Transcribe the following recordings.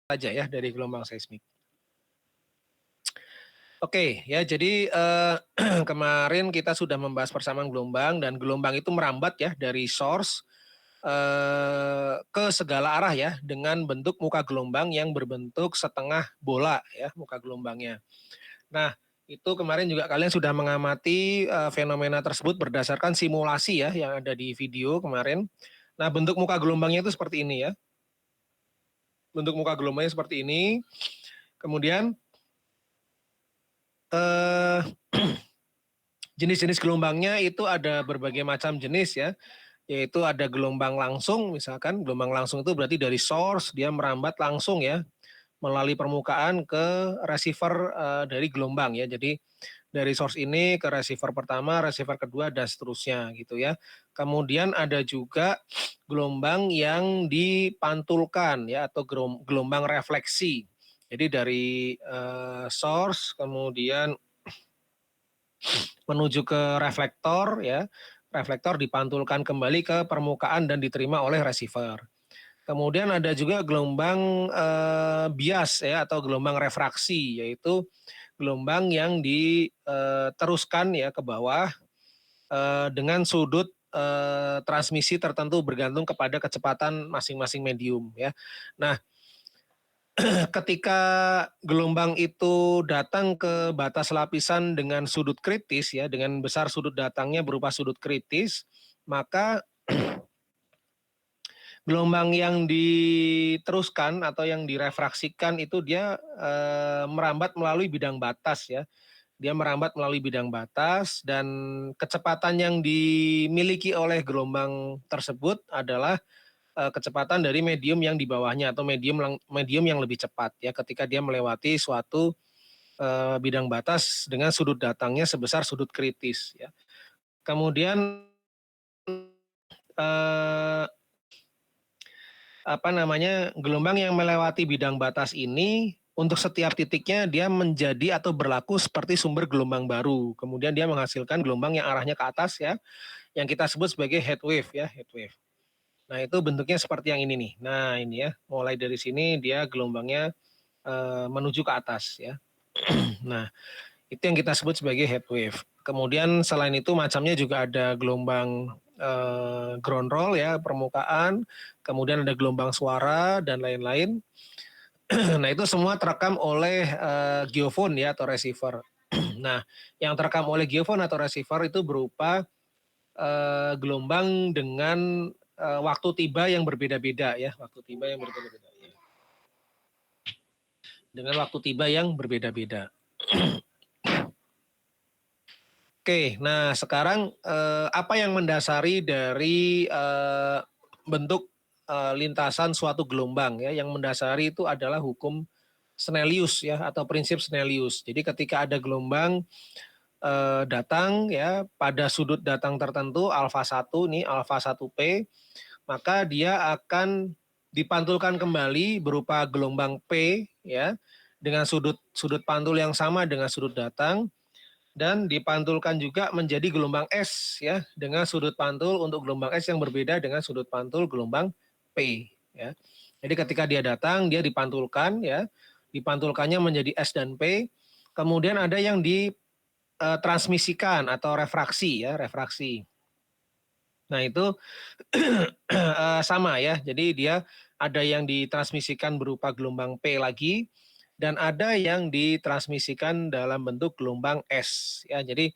saja ya dari gelombang seismik. Oke, ya jadi kemarin kita sudah membahas persamaan gelombang dan gelombang itu merambat ya dari source ke segala arah ya dengan bentuk muka gelombang yang berbentuk setengah bola ya muka gelombangnya. Nah, itu kemarin juga kalian sudah mengamati fenomena tersebut berdasarkan simulasi ya yang ada di video kemarin. Nah, bentuk muka gelombangnya itu seperti ini ya. Bentuk muka gelombangnya seperti ini. Kemudian jenis-jenis gelombangnya itu ada berbagai macam jenis ya, yaitu ada gelombang langsung, misalkan gelombang langsung itu berarti dari source dia merambat langsung ya melalui permukaan ke receiver dari gelombang ya. Jadi dari source ini ke receiver pertama, receiver kedua dan seterusnya gitu ya. Kemudian ada juga gelombang yang dipantulkan ya atau gelombang refleksi. Jadi dari source kemudian menuju ke reflektor ya. Reflektor dipantulkan kembali ke permukaan dan diterima oleh receiver. Kemudian ada juga gelombang bias ya atau gelombang refraksi, yaitu gelombang yang diteruskan ya ke bawah dengan sudut transmisi tertentu bergantung kepada kecepatan masing-masing medium ya. Nah, ketika gelombang itu datang ke batas lapisan dengan sudut kritis ya, dengan besar sudut datangnya berupa sudut kritis, maka gelombang yang diteruskan atau yang direfraksikan itu dia merambat melalui bidang batas ya. Dia merambat melalui bidang batas dan kecepatan yang dimiliki oleh gelombang tersebut adalah kecepatan dari medium yang di bawahnya atau medium yang lebih cepat ya ketika dia melewati suatu bidang batas dengan sudut datangnya sebesar sudut kritis ya. Kemudian gelombang yang melewati bidang batas ini untuk setiap titiknya dia menjadi atau berlaku seperti sumber gelombang baru. Kemudian dia menghasilkan gelombang yang arahnya ke atas ya, yang kita sebut sebagai head wave ya, head wave. Nah, itu bentuknya seperti yang ini nih. Nah, ini ya, mulai dari sini dia gelombangnya menuju ke atas ya. Nah, itu yang kita sebut sebagai head wave. Kemudian selain itu macamnya juga ada gelombang ground roll ya, permukaan, kemudian ada gelombang suara dan lain-lain. Nah, itu semua terekam oleh geofone ya atau receiver. Nah, yang terekam oleh geofone atau receiver itu berupa gelombang dengan waktu tiba yang berbeda-beda ya, waktu tiba yang berbeda-beda. Ya. Dengan waktu tiba yang berbeda-beda. Oke, nah sekarang apa yang mendasari dari bentuk lintasan suatu gelombang ya? Yang mendasari itu adalah hukum Snellius ya atau prinsip Snellius. Jadi ketika ada gelombang datang ya pada sudut datang tertentu alfa 1 nih alfa 1P, maka dia akan dipantulkan kembali berupa gelombang P ya dengan sudut pantul yang sama dengan sudut datang dan dipantulkan juga menjadi gelombang S ya dengan sudut pantul untuk gelombang S yang berbeda dengan sudut pantul gelombang P ya. Jadi ketika dia datang dia dipantulkan ya, dipantulkannya menjadi S dan P. Kemudian ada yang ditransmisikan atau refraksi ya, refraksi. Nah, itu sama ya. Jadi dia ada yang ditransmisikan berupa gelombang P lagi dan ada yang ditransmisikan dalam bentuk gelombang S ya. Jadi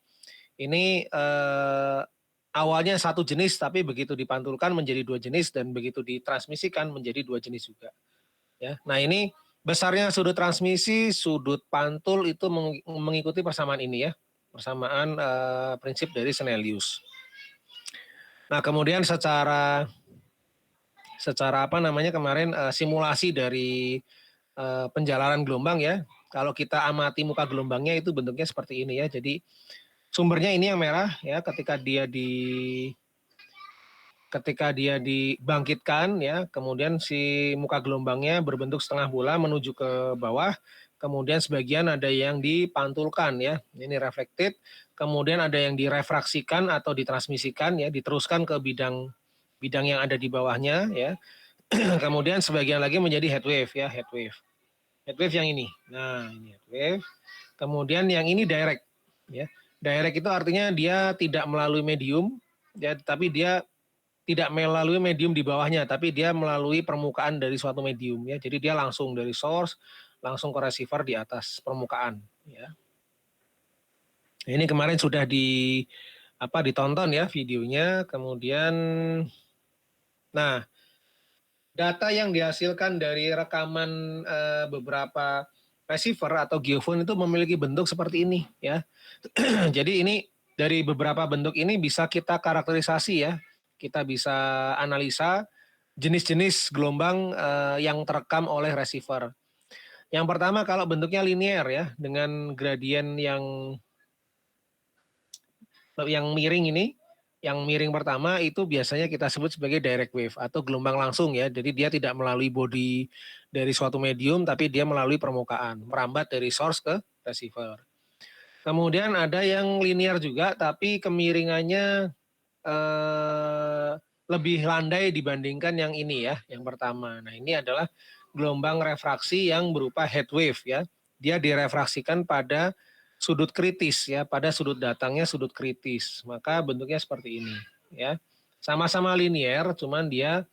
ini awalnya satu jenis tapi begitu dipantulkan menjadi dua jenis dan begitu ditransmisikan menjadi dua jenis juga. Ya. Nah, ini besarnya sudut transmisi, sudut pantul itu mengikuti persamaan ini ya. Persamaan prinsip dari Snellius. Nah, kemudian secara kemarin simulasi dari penjalanan gelombang ya. Kalau kita amati muka gelombangnya itu bentuknya seperti ini ya. Jadi sumbernya ini yang merah ya ketika dia dibangkitkan ya, kemudian si muka gelombangnya berbentuk setengah bola menuju ke bawah, kemudian sebagian ada yang dipantulkan ya, ini reflected, kemudian ada yang direfraksikan atau ditransmisikan ya, diteruskan ke bidang yang ada di bawahnya ya. Kemudian sebagian lagi menjadi head wave ya, head wave. Head wave yang ini. Nah, ini head wave. Kemudian yang ini direct ya. Direct itu artinya dia tidak melalui medium ya, tapi dia tidak melalui medium di bawahnya, tapi dia melalui permukaan dari suatu medium ya. Jadi dia langsung dari source langsung ke receiver di atas permukaan ya. Nah, ini kemarin sudah ditonton ya videonya. Kemudian nah, data yang dihasilkan dari rekaman beberapa receiver atau geophone itu memiliki bentuk seperti ini ya. Jadi ini dari beberapa bentuk ini bisa kita karakterisasi ya. Kita bisa analisa jenis-jenis gelombang yang terekam oleh receiver. Yang pertama kalau bentuknya linear ya dengan gradien yang miring ini, yang miring pertama itu biasanya kita sebut sebagai direct wave atau gelombang langsung ya. Jadi dia tidak melalui body dari suatu medium tapi dia melalui permukaan, merambat dari source ke receiver. Kemudian ada yang linear juga tapi kemiringannya lebih landai dibandingkan yang ini ya, yang pertama. Nah, ini adalah gelombang refraksi yang berupa head wave ya. Dia direfraksikan pada sudut kritis ya, pada sudut datangnya sudut kritis. Maka bentuknya seperti ini ya. Sama-sama linear, cuman dia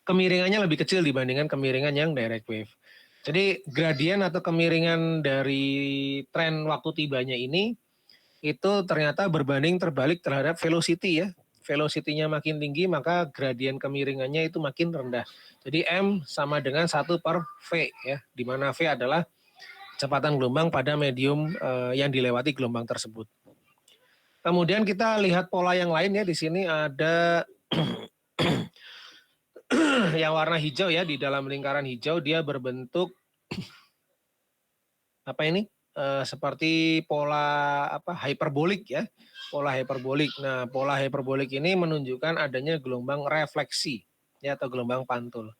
kemiringannya lebih kecil dibandingkan kemiringan yang direct wave. Jadi gradien atau kemiringan dari tren waktu tibanya ini itu ternyata berbanding terbalik terhadap velocity ya. Velocity-nya makin tinggi maka gradien kemiringannya itu makin rendah. Jadi M sama dengan 1 per V ya, di mana V adalah kecepatan gelombang pada medium yang dilewati gelombang tersebut. Kemudian kita lihat pola yang lain ya, di sini ada yang warna hijau ya, di dalam lingkaran hijau dia berbentuk seperti pola hiperbolik ya, pola hiperbolik. Nah, pola hiperbolik ini menunjukkan adanya gelombang refleksi ya atau gelombang pantul.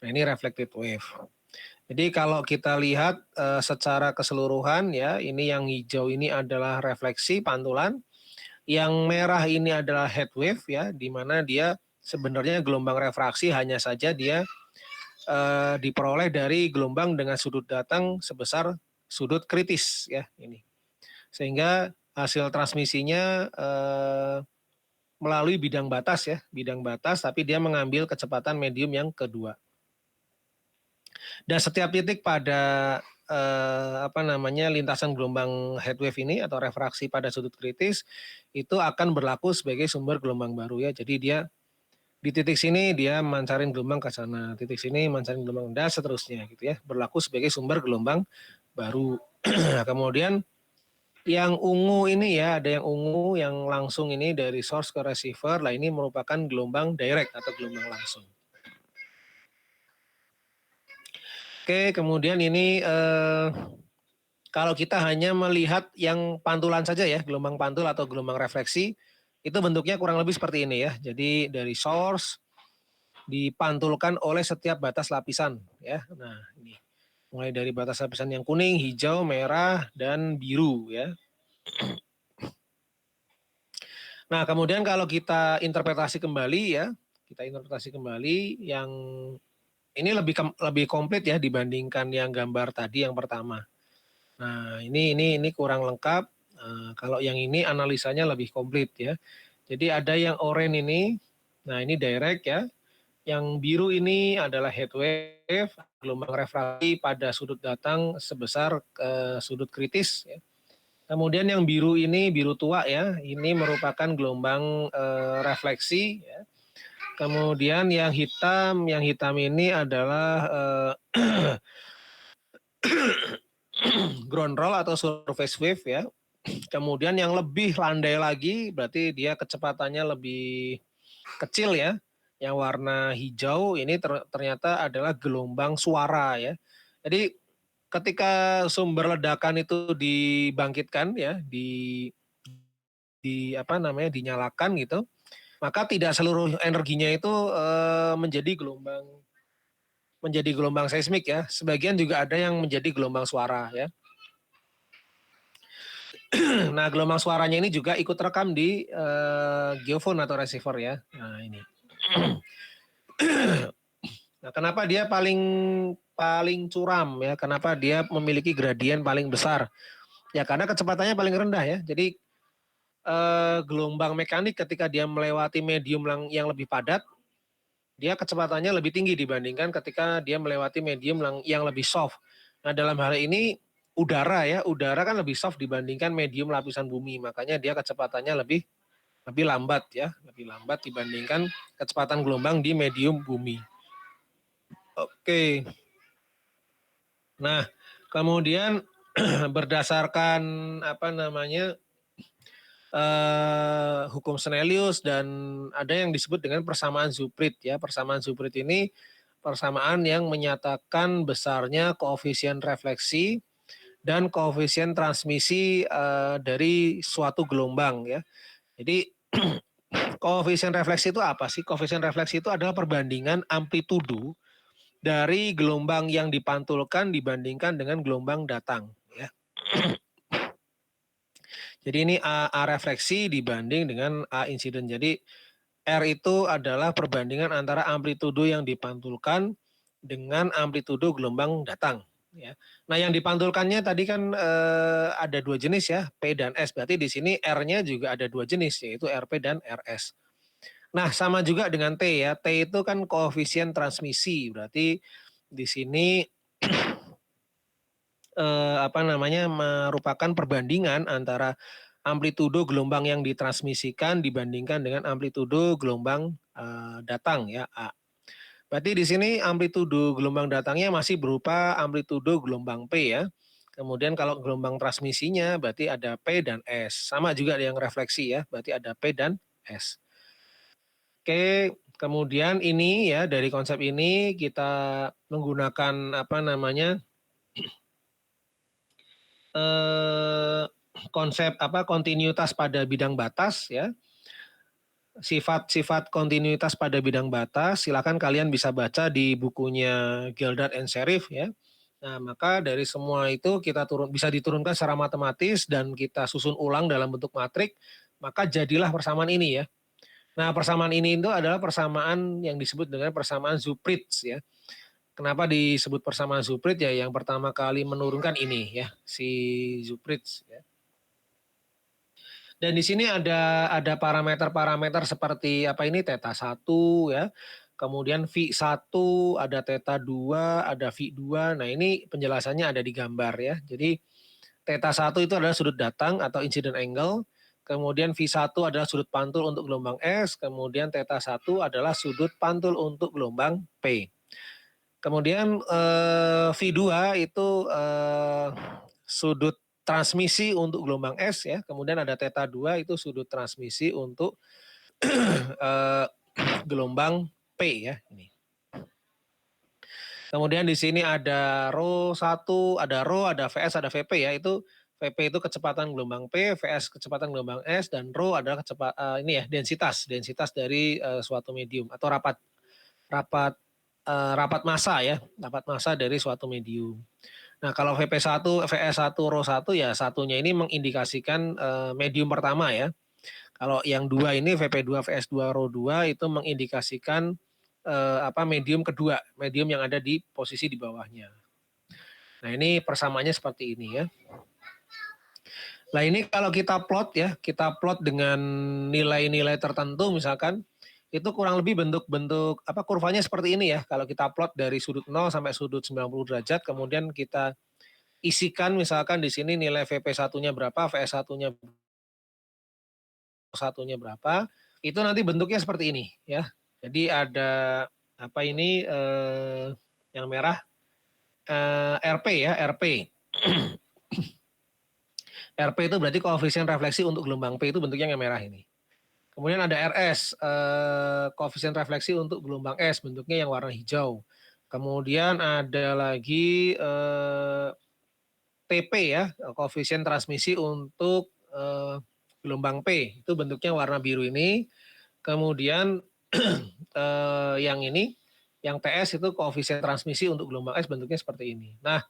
Nah, ini reflected wave. Jadi kalau kita lihat secara keseluruhan ya, ini yang hijau ini adalah refleksi pantulan, yang merah ini adalah head wave ya, di mana dia sebenarnya gelombang refraksi hanya saja dia diperoleh dari gelombang dengan sudut datang sebesar sudut kritis ya ini. Sehingga hasil transmisinya melalui bidang batas ya, bidang batas tapi dia mengambil kecepatan medium yang kedua. Dan setiap titik pada lintasan gelombang head wave ini atau refraksi pada sudut kritis itu akan berlaku sebagai sumber gelombang baru ya. Jadi dia di titik sini dia mancarin gelombang ke sana, titik sini mancarin gelombang dan seterusnya gitu ya, berlaku sebagai sumber gelombang baru. Kemudian yang ungu ini ya, ada yang ungu yang langsung ini dari source ke receiver, lah ini merupakan gelombang direct atau gelombang langsung. Oke, kemudian ini kalau kita hanya melihat yang pantulan saja ya, gelombang pantul atau gelombang refleksi, itu bentuknya kurang lebih seperti ini ya. Jadi dari source dipantulkan oleh setiap batas lapisan ya. Nah, ini mulai dari batas lapisan yang kuning, hijau, merah, dan biru ya. Nah, kemudian kalau kita interpretasi kembali ya, yang ini lebih komplit ya dibandingkan yang gambar tadi yang pertama. Nah, ini kurang lengkap. Kalau yang ini analisanya lebih komplit ya. Jadi ada yang oranye ini, nah ini direct ya. Yang biru ini adalah head wave, gelombang refraksi pada sudut datang sebesar sudut kritis ya. Kemudian yang biru ini biru tua ya, ini merupakan gelombang refleksi ya. Kemudian yang hitam ini adalah ground roll atau surface wave ya. Kemudian yang lebih landai lagi berarti dia kecepatannya lebih kecil ya. Yang warna hijau ini ternyata adalah gelombang suara ya. Jadi ketika sumber ledakan itu dibangkitkan ya, dinyalakan gitu, maka tidak seluruh energinya itu menjadi gelombang seismik ya. Sebagian juga ada yang menjadi gelombang suara ya. Nah, gelombang suaranya ini juga ikut rekam di geofone atau receiver ya. Nah, ini. Nah, kenapa dia paling curam ya? Kenapa dia memiliki gradien paling besar? Ya karena kecepatannya paling rendah ya. Jadi gelombang mekanik ketika dia melewati medium yang lebih padat, dia kecepatannya lebih tinggi dibandingkan ketika dia melewati medium yang lebih soft. Nah, dalam hal ini udara kan lebih soft dibandingkan medium lapisan bumi, makanya dia kecepatannya lebih lambat ya, lebih lambat dibandingkan kecepatan gelombang di medium bumi. Oke. Nah, kemudian berdasarkan hukum Snellius dan ada yang disebut dengan persamaan Zooprit ya. Persamaan Zooprit ini persamaan yang menyatakan besarnya koefisien refleksi dan koefisien transmisi dari suatu gelombang ya. Jadi koefisien refleksi itu apa sih? Koefisien refleksi itu adalah perbandingan amplitudo dari gelombang yang dipantulkan dibandingkan dengan gelombang datang ya. Jadi ini A refleksi dibanding dengan A insiden. Jadi R itu adalah perbandingan antara amplitudo yang dipantulkan dengan amplitudo gelombang datang. Ya. Nah, yang dipantulkannya tadi kan ada dua jenis ya, P dan S. Berarti di sini R-nya juga ada dua jenis, yaitu RP dan RS. Nah, sama juga dengan T ya. T itu kan koefisien transmisi. Berarti di sini merupakan perbandingan antara amplitudo gelombang yang ditransmisikan dibandingkan dengan amplitudo gelombang datang ya A. Berarti di sini amplitudo gelombang datangnya masih berupa amplitudo gelombang P ya. Kemudian kalau gelombang transmisinya berarti ada P dan S. Sama juga yang refleksi ya, berarti ada P dan S. Oke, kemudian ini ya dari konsep ini kita menggunakan konsep kontinuitas pada bidang batas ya. Sifat-sifat kontinuitas pada bidang batas silakan kalian bisa baca di bukunya Geldart and Sherif ya. Nah, maka dari semua itu bisa diturunkan secara matematis dan kita susun ulang dalam bentuk matrik, maka jadilah persamaan ini ya. Nah, persamaan ini itu adalah persamaan yang disebut dengan persamaan Zooprit ya. Kenapa disebut persamaan Zooprit ya? Yang pertama kali menurunkan ini ya, si Zooprit ya. Dan di sini ada parameter-parameter seperti apa ini theta 1 ya. Kemudian V1, ada theta 2, ada V2. Nah, ini penjelasannya ada di gambar ya. Jadi theta 1 itu adalah sudut datang atau incident angle. Kemudian V1 adalah sudut pantul untuk gelombang S, kemudian theta 1 adalah sudut pantul untuk gelombang P. Kemudian V2 itu sudut transmisi untuk gelombang S ya. Kemudian ada theta 2 itu sudut transmisi untuk gelombang P ya ini. Kemudian di sini ada rho 1, ada rho, ada VS, ada VP ya. Itu VP itu kecepatan gelombang P, VS kecepatan gelombang S, dan rho adalah densitas dari suatu medium atau rapat massa ya, rapat massa dari suatu medium. Nah, kalau VP1, VS1, rho 1 ya satunya ini mengindikasikan medium pertama ya. Kalau yang dua ini VP2, VS2, rho 2 itu mengindikasikan medium kedua, medium yang ada di posisi di bawahnya. Nah, ini persamaannya seperti ini ya. Nah, ini kalau kita plot dengan nilai-nilai tertentu misalkan itu kurang lebih bentuk kurvanya seperti ini ya. Kalau kita plot dari sudut 0 sampai sudut 90 derajat, kemudian kita isikan misalkan di sini nilai VP1-nya berapa, VS1-nya berapa, itu nanti bentuknya seperti ini ya. Jadi ada yang merah RP ya, RP. RP itu berarti koefisien refleksi untuk gelombang P itu bentuknya yang merah ini. Kemudian ada RS, koefisien refleksi untuk gelombang S, bentuknya yang warna hijau. Kemudian ada lagi TP ya, koefisien transmisi untuk gelombang P, itu bentuknya warna biru ini. Kemudian yang ini, yang TS itu koefisien transmisi untuk gelombang S bentuknya seperti ini. Nah,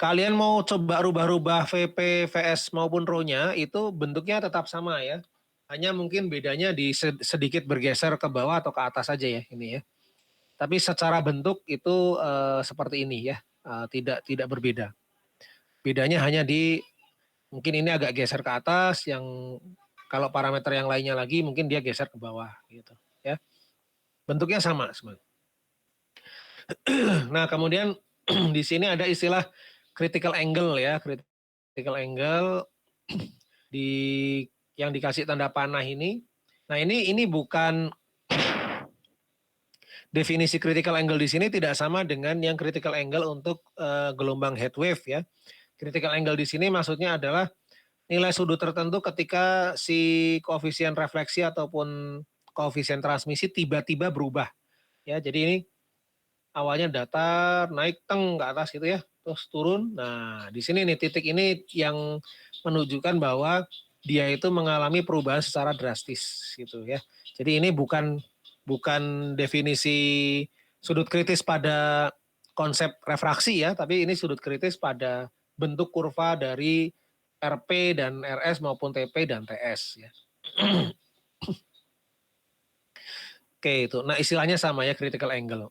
kalian mau coba rubah-rubah VP, VS maupun row-nya itu bentuknya tetap sama ya. Hanya mungkin bedanya di sedikit bergeser ke bawah atau ke atas saja ya ini ya. Tapi secara bentuk itu seperti ini ya, tidak berbeda. Bedanya hanya di mungkin ini agak geser ke atas, yang kalau parameter yang lainnya lagi mungkin dia geser ke bawah gitu ya. Bentuknya sama sebenarnya. Nah, kemudian di sini ada istilah critical angle ya, critical angle di yang dikasih tanda panah ini. Nah, ini bukan definisi critical angle di sini tidak sama dengan yang critical angle untuk gelombang head wave ya. Critical angle di sini maksudnya adalah nilai sudut tertentu ketika si koefisien refleksi ataupun koefisien transmisi tiba-tiba berubah. Ya, jadi ini awalnya datar, naik teng ke atas gitu ya, terus turun. Nah, di sini nih titik ini yang menunjukkan bahwa dia itu mengalami perubahan secara drastis gitu ya. Jadi ini bukan definisi sudut kritis pada konsep refraksi ya, tapi ini sudut kritis pada bentuk kurva dari RP dan RS maupun TP dan TS ya. Oke itu. Nah, istilahnya sama ya, critical angle.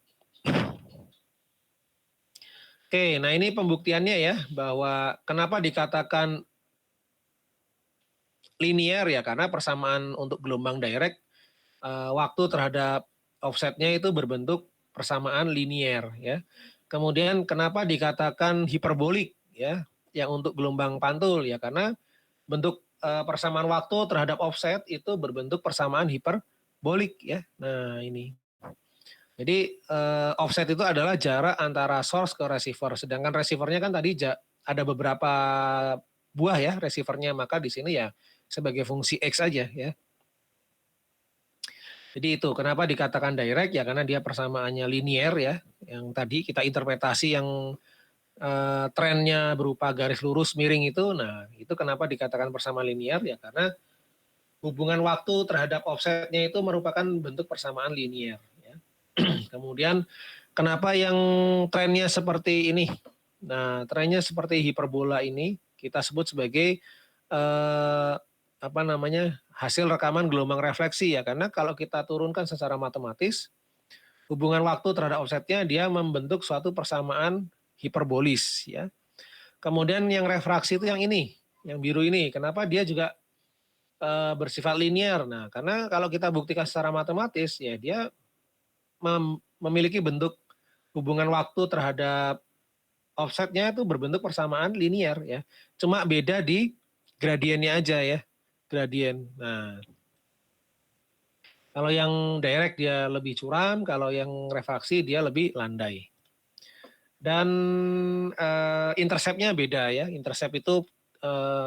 Oke, nah ini pembuktiannya ya, bahwa kenapa dikatakan linear ya, karena persamaan untuk gelombang direct waktu terhadap offsetnya itu berbentuk persamaan linear ya. Kemudian kenapa dikatakan hiperbolik ya, yang untuk gelombang pantul ya, karena bentuk persamaan waktu terhadap offset itu berbentuk persamaan hiperbolik ya. Nah ini. Jadi offset itu adalah jarak antara source ke receiver, sedangkan receivernya kan tadi ada beberapa buah ya receivernya, maka di sini ya sebagai fungsi X aja ya. Jadi itu kenapa dikatakan direct ya, karena dia persamaannya linear ya, yang tadi kita interpretasi yang trennya berupa garis lurus miring itu. Nah itu kenapa dikatakan persamaan linear ya, karena hubungan waktu terhadap offsetnya itu merupakan bentuk persamaan linear ya. Kemudian kenapa yang trennya seperti ini? Nah, trennya seperti hiperbola ini kita sebut sebagai hasil rekaman gelombang refleksi ya, karena kalau kita turunkan secara matematis hubungan waktu terhadap offsetnya dia membentuk suatu persamaan hiperbolis ya. Kemudian yang refraksi itu yang ini, yang biru ini. Kenapa dia juga bersifat linear? Nah, karena kalau kita buktikan secara matematis ya dia memiliki bentuk hubungan waktu terhadap offsetnya itu berbentuk persamaan linear ya. Cuma beda di gradiennya aja ya, gradien. Nah, kalau yang direct dia lebih curam, kalau yang refraksi dia lebih landai. Dan interceptnya beda ya. Intercept itu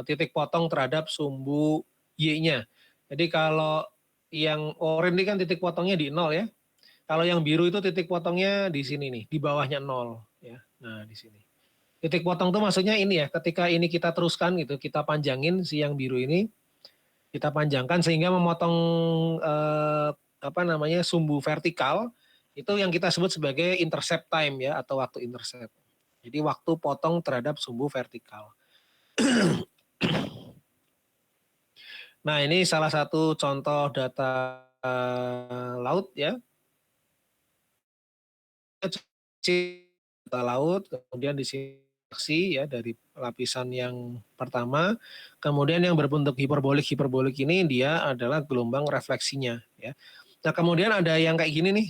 titik potong terhadap sumbu Y-nya. Jadi kalau yang oranye ini kan titik potongnya di 0 ya. Kalau yang biru itu titik potongnya di sini nih, di bawahnya 0 ya. Nah, di sini. Titik potong itu maksudnya ini ya, ketika ini kita teruskan gitu, kita panjangin si yang biru ini, kita panjangkan sehingga memotong sumbu vertikal, itu yang kita sebut sebagai intercept time ya, atau waktu intercept. Jadi waktu potong terhadap sumbu vertikal. Nah, ini salah satu contoh data laut ya. Data laut, kemudian di sini ya dari lapisan yang pertama, kemudian yang berbentuk hiperbolik ini dia adalah gelombang refleksinya ya. Nah, kemudian ada yang kayak gini nih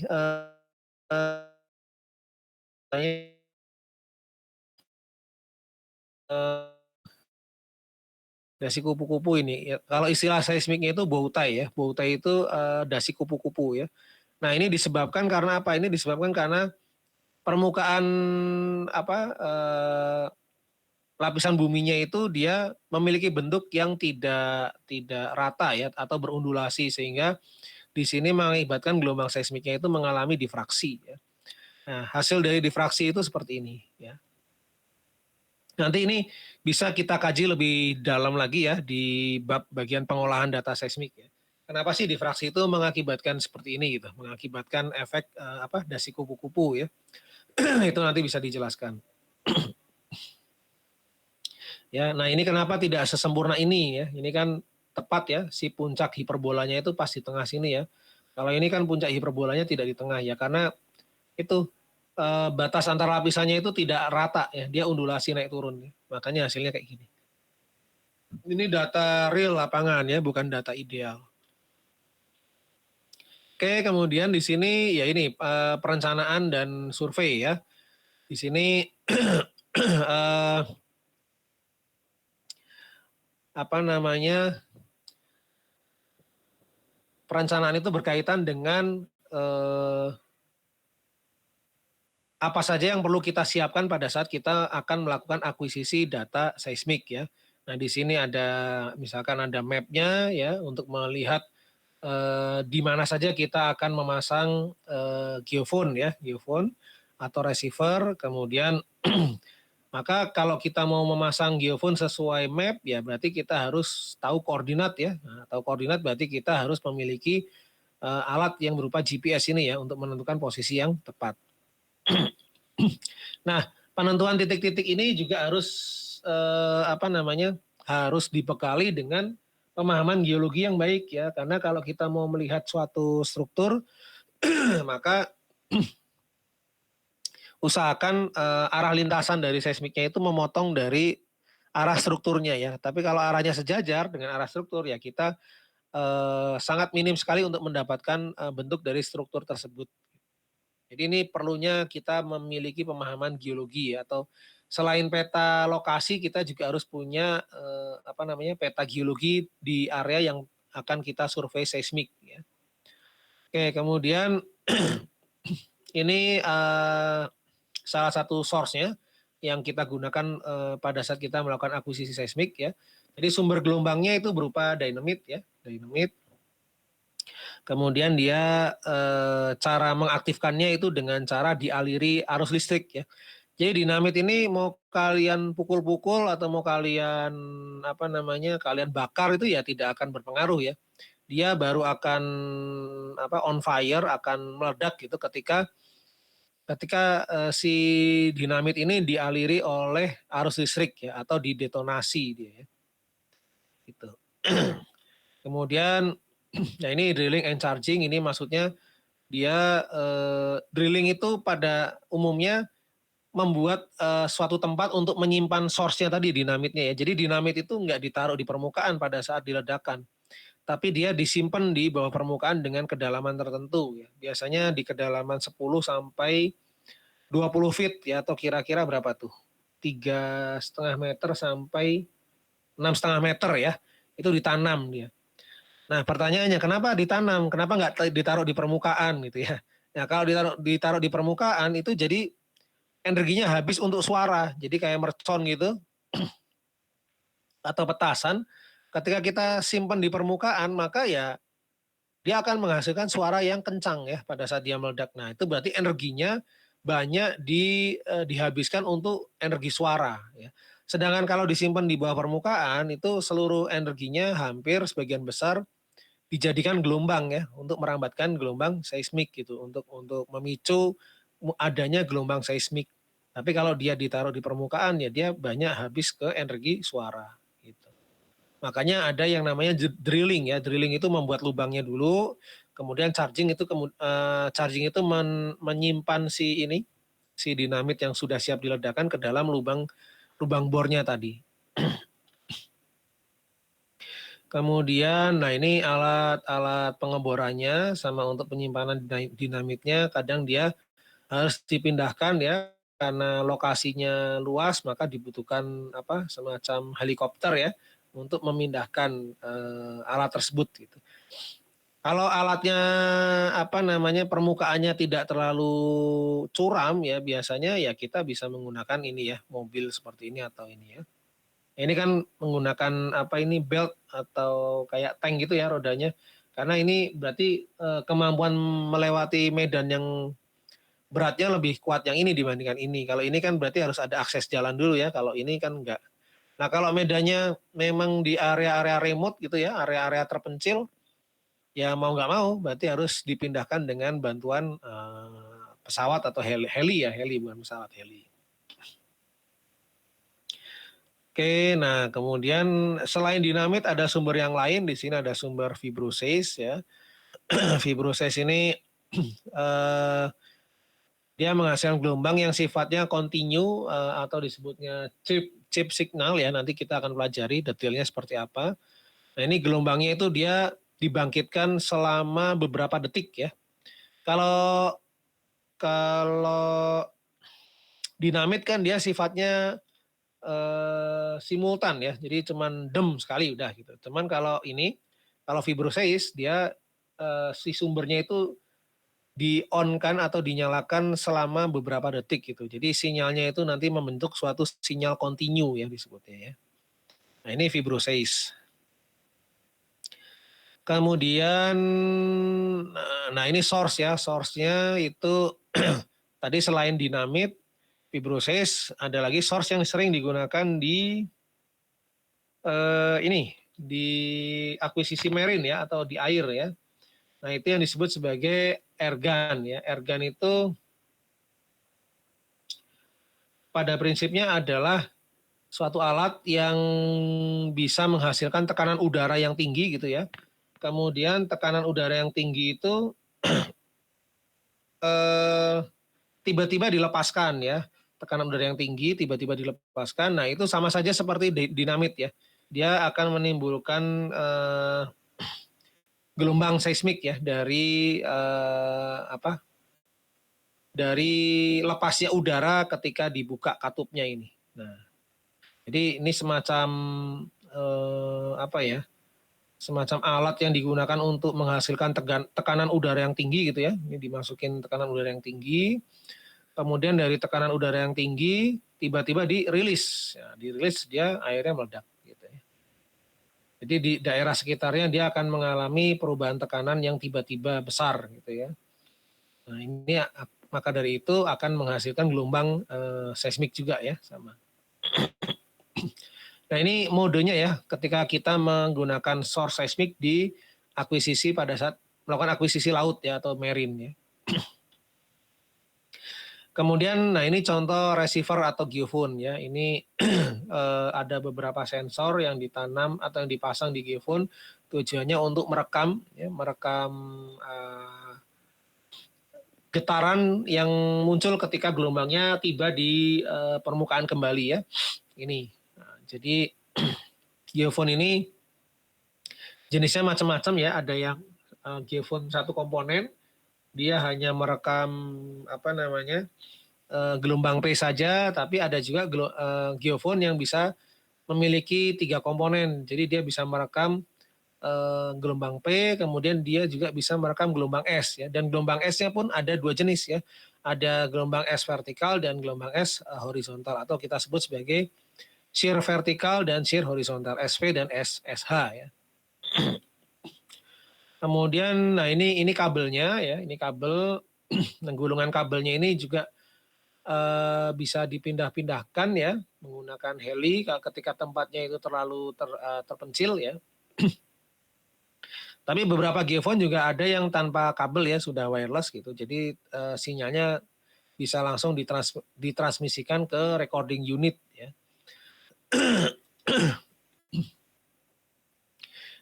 dasi kupu-kupu ini. Ya, kalau istilah seismiknya itu bowtie ya. Bowtie itu dasi kupu-kupu ya. Nah, ini disebabkan karena apa? Ini disebabkan karena permukaan lapisan buminya itu dia memiliki bentuk yang tidak rata ya, atau berundulasi, sehingga di sini mengakibatkan gelombang seismiknya itu mengalami difraksi ya. Nah, hasil dari difraksi itu seperti ini ya. Nanti ini bisa kita kaji lebih dalam lagi ya di bab bagian pengolahan data seismik ya. Kenapa sih difraksi itu mengakibatkan seperti ini gitu, mengakibatkan efek dasi kupu-kupu ya. Itu nanti bisa dijelaskan. Ya, nah ini kenapa tidak sesempurna ini ya? Ini kan tepat ya, si puncak hiperbolanya itu pas di tengah sini ya. Kalau ini kan puncak hiperbolanya tidak di tengah ya, karena itu batas antar lapisannya itu tidak rata ya, dia undulasi naik turun. Ya. Makanya hasilnya kayak gini. Ini data real lapangan ya, bukan data ideal. Oke, kemudian di sini ya ini perencanaan dan survei ya. Di sini apa namanya, perencanaan itu berkaitan dengan apa saja yang perlu kita siapkan pada saat kita akan melakukan akuisisi data seismik ya. Nah di sini ada misalkan ada mapnya ya untuk melihat di mana saja kita akan memasang geofone ya, geofone atau receiver. Kemudian maka kalau kita mau memasang geofone sesuai map ya berarti kita harus tahu koordinat ya. Nah, tahu koordinat berarti kita harus memiliki alat yang berupa GPS ini ya untuk menentukan posisi yang tepat. Nah, penentuan titik-titik ini juga harus harus dibekali dengan pemahaman geologi yang baik ya, karena kalau kita mau melihat suatu struktur maka usahakan arah lintasan dari seismiknya itu memotong dari arah strukturnya ya. Tapi kalau arahnya sejajar dengan arah struktur ya kita sangat minim sekali untuk mendapatkan bentuk dari struktur tersebut. Jadi ini perlunya kita memiliki pemahaman geologi ya, atau selain peta lokasi kita juga harus punya peta geologi di area yang akan kita survei seismik ya. Oke, kemudian ini salah satu source-nya yang kita gunakan pada saat kita melakukan akuisisi seismik ya. Jadi sumber gelombangnya itu berupa dinamit ya, dinamit. Kemudian dia cara mengaktifkannya itu dengan cara dialiri arus listrik ya. Jadi dinamit ini mau kalian pukul-pukul atau mau kalian kalian bakar itu ya tidak akan berpengaruh ya. Dia baru akan on fire, akan meledak gitu ketika si dinamit ini dialiri oleh arus listrik ya atau didetonasi dia ya. Gitu. Kemudian nah ini drilling and charging, ini maksudnya dia drilling itu pada umumnya membuat suatu tempat untuk menyimpan source-nya tadi dinamitnya ya. Jadi dinamit itu nggak ditaruh di permukaan pada saat diledakkan, tapi dia disimpan di bawah permukaan dengan kedalaman tertentu ya. Biasanya di kedalaman 10 sampai 20 feet ya, atau kira-kira berapa tuh? 3,5 meter sampai 6,5 meter ya. Itu ditanam dia. Nah pertanyaannya kenapa ditanam? Kenapa nggak ditaruh di permukaan gitu ya? Nah kalau ditaruh di permukaan itu jadi energinya habis untuk suara. Jadi kayak mercon gitu atau petasan. Ketika kita simpan di permukaan maka ya dia akan menghasilkan suara yang kencang ya pada saat dia meledak. Nah itu berarti energinya banyak dihabiskan untuk energi suara ya. Sedangkan kalau disimpan di bawah permukaan itu seluruh energinya hampir sebagian besar dijadikan gelombang ya untuk merambatkan gelombang seismik gitu untuk memicu adanya gelombang seismik. Tapi kalau dia ditaruh di permukaan ya dia banyak habis ke energi suara gitu. Makanya ada yang namanya drilling ya. Drilling itu membuat lubangnya dulu, kemudian charging itu menyimpan si dinamit yang sudah siap diledakkan ke dalam lubang bornya tadi. Kemudian, nah ini alat pengeborannya sama untuk penyimpanan dinamitnya kadang dia harus dipindahkan ya karena lokasinya luas maka dibutuhkan semacam helikopter ya untuk memindahkan alat tersebut gitu. Kalau alatnya permukaannya tidak terlalu curam ya biasanya ya kita bisa menggunakan ini ya mobil seperti ini atau ini ya. Ini kan menggunakan belt atau kayak tank gitu ya rodanya. Karena ini berarti kemampuan melewati medan yang beratnya lebih kuat yang ini dibandingkan ini. Kalau ini kan berarti harus ada akses jalan dulu ya. Kalau ini kan enggak. Nah kalau medannya memang di area-area remote gitu ya, area-area terpencil, ya mau nggak mau berarti harus dipindahkan dengan bantuan pesawat atau heli ya, heli bukan pesawat, heli. Oke, nah kemudian selain dinamit ada sumber yang lain. Di sini ada sumber fibrosis ya. Fibrosis ini eh, dia menghasilkan gelombang yang sifatnya kontinu atau disebutnya chip signal ya. Nanti kita akan pelajari detailnya seperti apa. Nah ini gelombangnya itu dia dibangkitkan selama beberapa detik ya. Kalau kalau dinamit kan dia sifatnya simultan ya, jadi cuman dem sekali udah gitu. Cuman kalau fibrosis dia si sumbernya itu di on kan atau dinyalakan selama beberapa detik gitu. Jadi sinyalnya itu nanti membentuk suatu sinyal kontinu ya disebutnya ya. Nah ini fibrosis. Kemudian, nah ini source ya, source-nya itu tadi selain dinamit, fibrosis, ada lagi source yang sering digunakan di ini di akuisisi marine ya atau di air ya. Nah itu yang disebut sebagai ergan ya. Ergan itu pada prinsipnya adalah suatu alat yang bisa menghasilkan tekanan udara yang tinggi gitu ya. Kemudian tekanan udara yang tinggi itu eh, tiba-tiba dilepaskan ya. Tekanan udara yang tinggi tiba-tiba dilepaskan. Nah itu sama saja seperti dinamit ya. Dia akan menimbulkan gelombang seismik ya dari dari lepasnya udara ketika dibuka katupnya ini. Nah, jadi ini semacam apa ya? Semacam alat yang digunakan untuk menghasilkan tekanan udara yang tinggi gitu ya. Ini dimasukin tekanan udara yang tinggi. Kemudian dari tekanan udara yang tinggi tiba-tiba dirilis. Ya, dirilis dia airnya meledak gitu ya. Jadi di daerah sekitarnya dia akan mengalami perubahan tekanan yang tiba-tiba besar gitu ya. Nah, ini maka dari itu akan menghasilkan gelombang seismik juga ya sama. Nah, ini modenya ya ketika kita menggunakan source seismik di akuisisi pada saat melakukan akuisisi laut ya atau marine ya. Kemudian, nah ini contoh receiver atau geophone ya. Ini ada beberapa sensor yang ditanam atau yang dipasang di geophone tujuannya untuk merekam, ya, merekam getaran yang muncul ketika gelombangnya tiba di permukaan kembali ya. Ini, nah, jadi geophone ini jenisnya macam-macam ya. Ada yang geophone satu komponen, dia hanya merekam apa namanya gelombang P saja, tapi ada juga geophone yang bisa memiliki 3 komponen. Jadi dia bisa merekam gelombang P, kemudian dia juga bisa merekam gelombang S ya. Dan gelombang S-nya pun ada 2 jenis ya. Ada gelombang S vertikal dan gelombang S horizontal atau kita sebut sebagai shear vertikal dan shear horizontal, SV dan SH ya. Kemudian nah ini kabelnya ya, ini kabel. Nah, gulungan kabelnya ini juga bisa dipindah-pindahkan ya menggunakan heli ketika tempatnya itu terlalu terpencil ya. Tapi beberapa geophone juga ada yang tanpa kabel ya, sudah wireless gitu. Jadi sinyalnya bisa langsung ditransmisikan ke recording unit ya.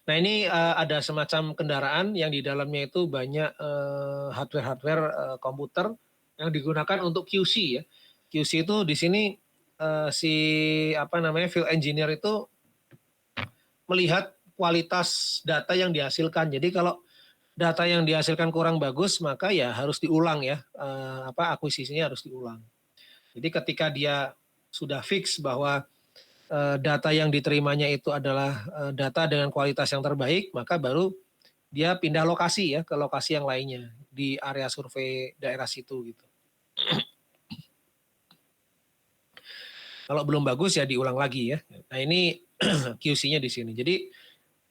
Nah ini ada semacam kendaraan yang di dalamnya itu banyak hardware komputer yang digunakan untuk QC ya. QC itu di sini si apa namanya field engineer itu melihat kualitas data yang dihasilkan. Jadi kalau data yang dihasilkan kurang bagus maka ya harus diulang ya, akuisisinya harus diulang. Jadi ketika dia sudah fix bahwa data yang diterimanya itu adalah data dengan kualitas yang terbaik, maka baru dia pindah lokasi ya ke lokasi yang lainnya di area survei daerah situ gitu. Kalau belum bagus ya diulang lagi ya. Nah ini QC-nya di sini. Jadi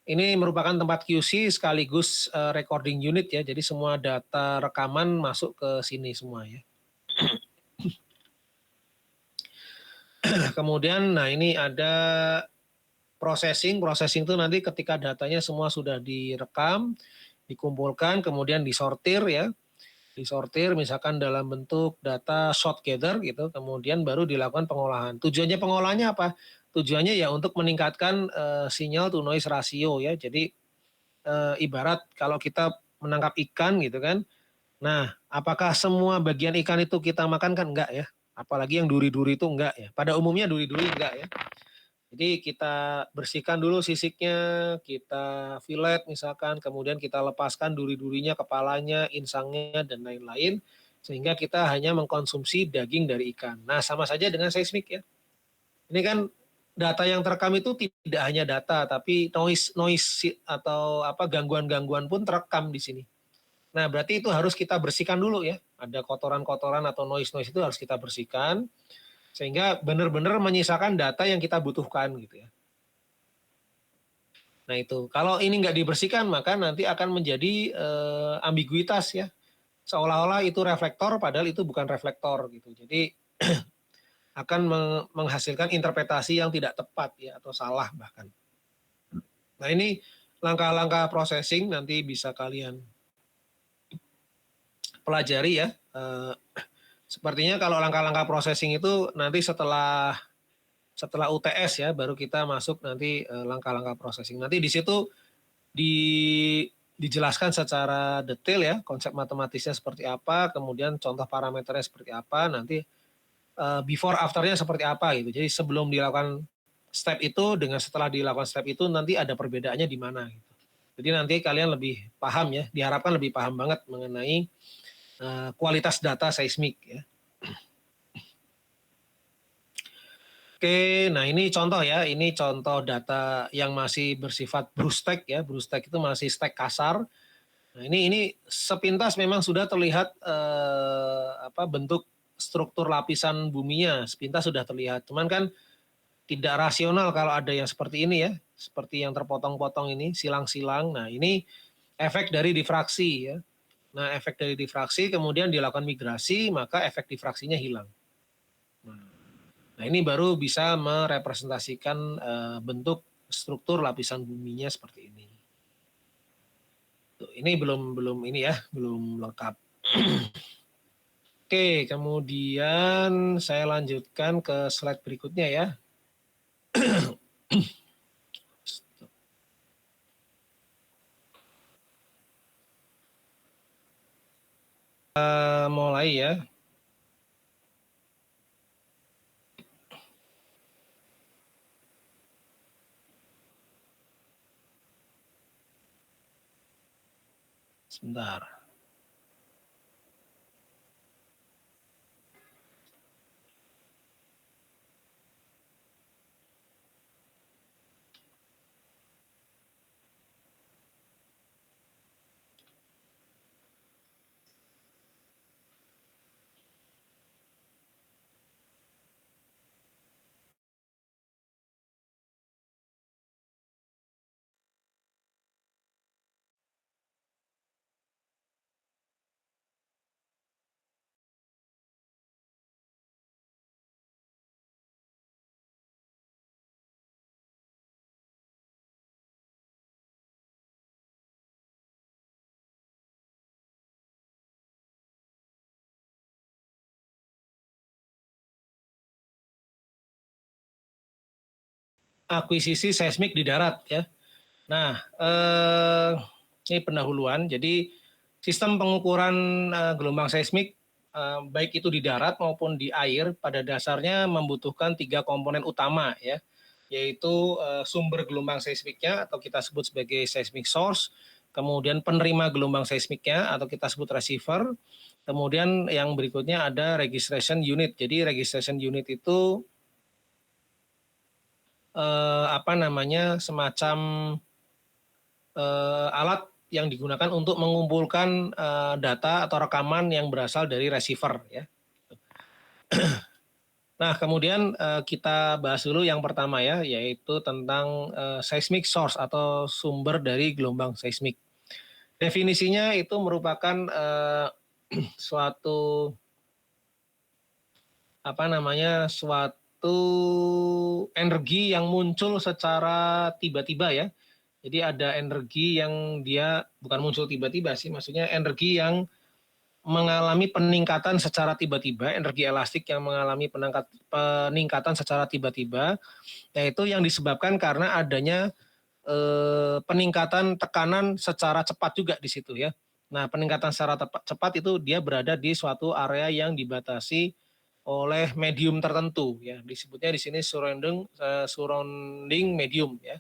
ini merupakan tempat QC sekaligus recording unit ya. Jadi semua data rekaman masuk ke sini semua ya. Kemudian nah ini ada processing itu nanti ketika datanya semua sudah direkam, dikumpulkan, kemudian disortir ya. Disortir misalkan dalam bentuk data short gather gitu, kemudian baru dilakukan pengolahan. Tujuannya pengolahannya apa? tujuannya ya untuk meningkatkan sinyal to noise ratio ya. Jadi ibarat kalau kita menangkap ikan gitu kan, nah apakah semua bagian ikan itu kita makan kan enggak ya, apalagi yang duri-duri itu enggak ya, pada umumnya duri-duri enggak ya. Jadi kita bersihkan dulu sisiknya, kita fillet misalkan, kemudian kita lepaskan duri-durinya, kepalanya, insangnya, dan lain-lain, sehingga kita hanya mengkonsumsi daging dari ikan. Nah, sama saja dengan seismik ya. Ini kan data yang terekam itu tidak hanya data, tapi noise atau apa gangguan-gangguan pun terekam di sini. Nah, berarti itu harus kita bersihkan dulu ya. Ada kotoran-kotoran atau noise-noise itu harus kita bersihkan sehingga benar-benar menyisakan data yang kita butuhkan gitu ya. Nah itu, kalau ini nggak dibersihkan maka nanti akan menjadi ambiguitas ya. Seolah-olah itu reflektor padahal itu bukan reflektor gitu. Jadi akan menghasilkan interpretasi yang tidak tepat ya atau salah bahkan. Nah ini langkah-langkah processing nanti bisa kalian pelajari ya. Sepertinya kalau langkah-langkah processing itu nanti setelah UTS ya baru kita masuk nanti langkah-langkah processing. Nanti di situ dijelaskan secara detail ya konsep matematisnya seperti apa, kemudian contoh parameternya seperti apa, nanti before afternya seperti apa gitu. Jadi sebelum dilakukan step itu dengan setelah dilakukan step itu nanti ada perbedaannya di mana gitu. Jadi nanti kalian lebih paham ya, diharapkan lebih paham banget mengenai kualitas data seismik ya. Oke, nah ini contoh ya, ini contoh data yang masih bersifat BruStack ya, BruStack itu masih stack kasar. Nah ini sepintas memang sudah terlihat bentuk struktur lapisan buminya, sepintas sudah terlihat. Cuman kan tidak rasional kalau ada yang seperti ini ya, seperti yang terpotong-potong ini, silang-silang. Nah ini efek dari difraksi ya. Nah efek dari difraksi kemudian dilakukan migrasi, maka efek difraksinya hilang. Nah ini baru bisa merepresentasikan bentuk struktur lapisan buminya seperti ini. Tuh, ini belum ini ya, belum lengkap. Oke, kemudian saya lanjutkan ke slide berikutnya ya. Mulai ya. Sebentar. Akuisisi seismik di darat ya. Nah, ini pendahuluan. Jadi sistem pengukuran gelombang seismik baik itu di darat maupun di air pada dasarnya membutuhkan 3 komponen utama ya, yaitu sumber gelombang seismiknya atau kita sebut sebagai seismic source, kemudian penerima gelombang seismiknya atau kita sebut receiver, kemudian yang berikutnya ada registration unit. Jadi registration unit itu semacam alat yang digunakan untuk mengumpulkan data atau rekaman yang berasal dari receiver ya. Nah, kemudian kita bahas dulu yang pertama ya, yaitu tentang seismic source atau sumber dari gelombang seismik. Definisinya itu merupakan suatu suatu energi yang muncul secara tiba-tiba ya. Jadi ada energi yang dia bukan muncul tiba-tiba sih, maksudnya energi yang mengalami peningkatan secara tiba-tiba, energi elastik yang mengalami peningkatan secara tiba-tiba, yaitu yang disebabkan karena adanya peningkatan tekanan secara cepat juga di situ ya. Nah, peningkatan secara cepat itu dia berada di suatu area yang dibatasi oleh medium tertentu ya. Disebutnya di sini surrounding medium ya.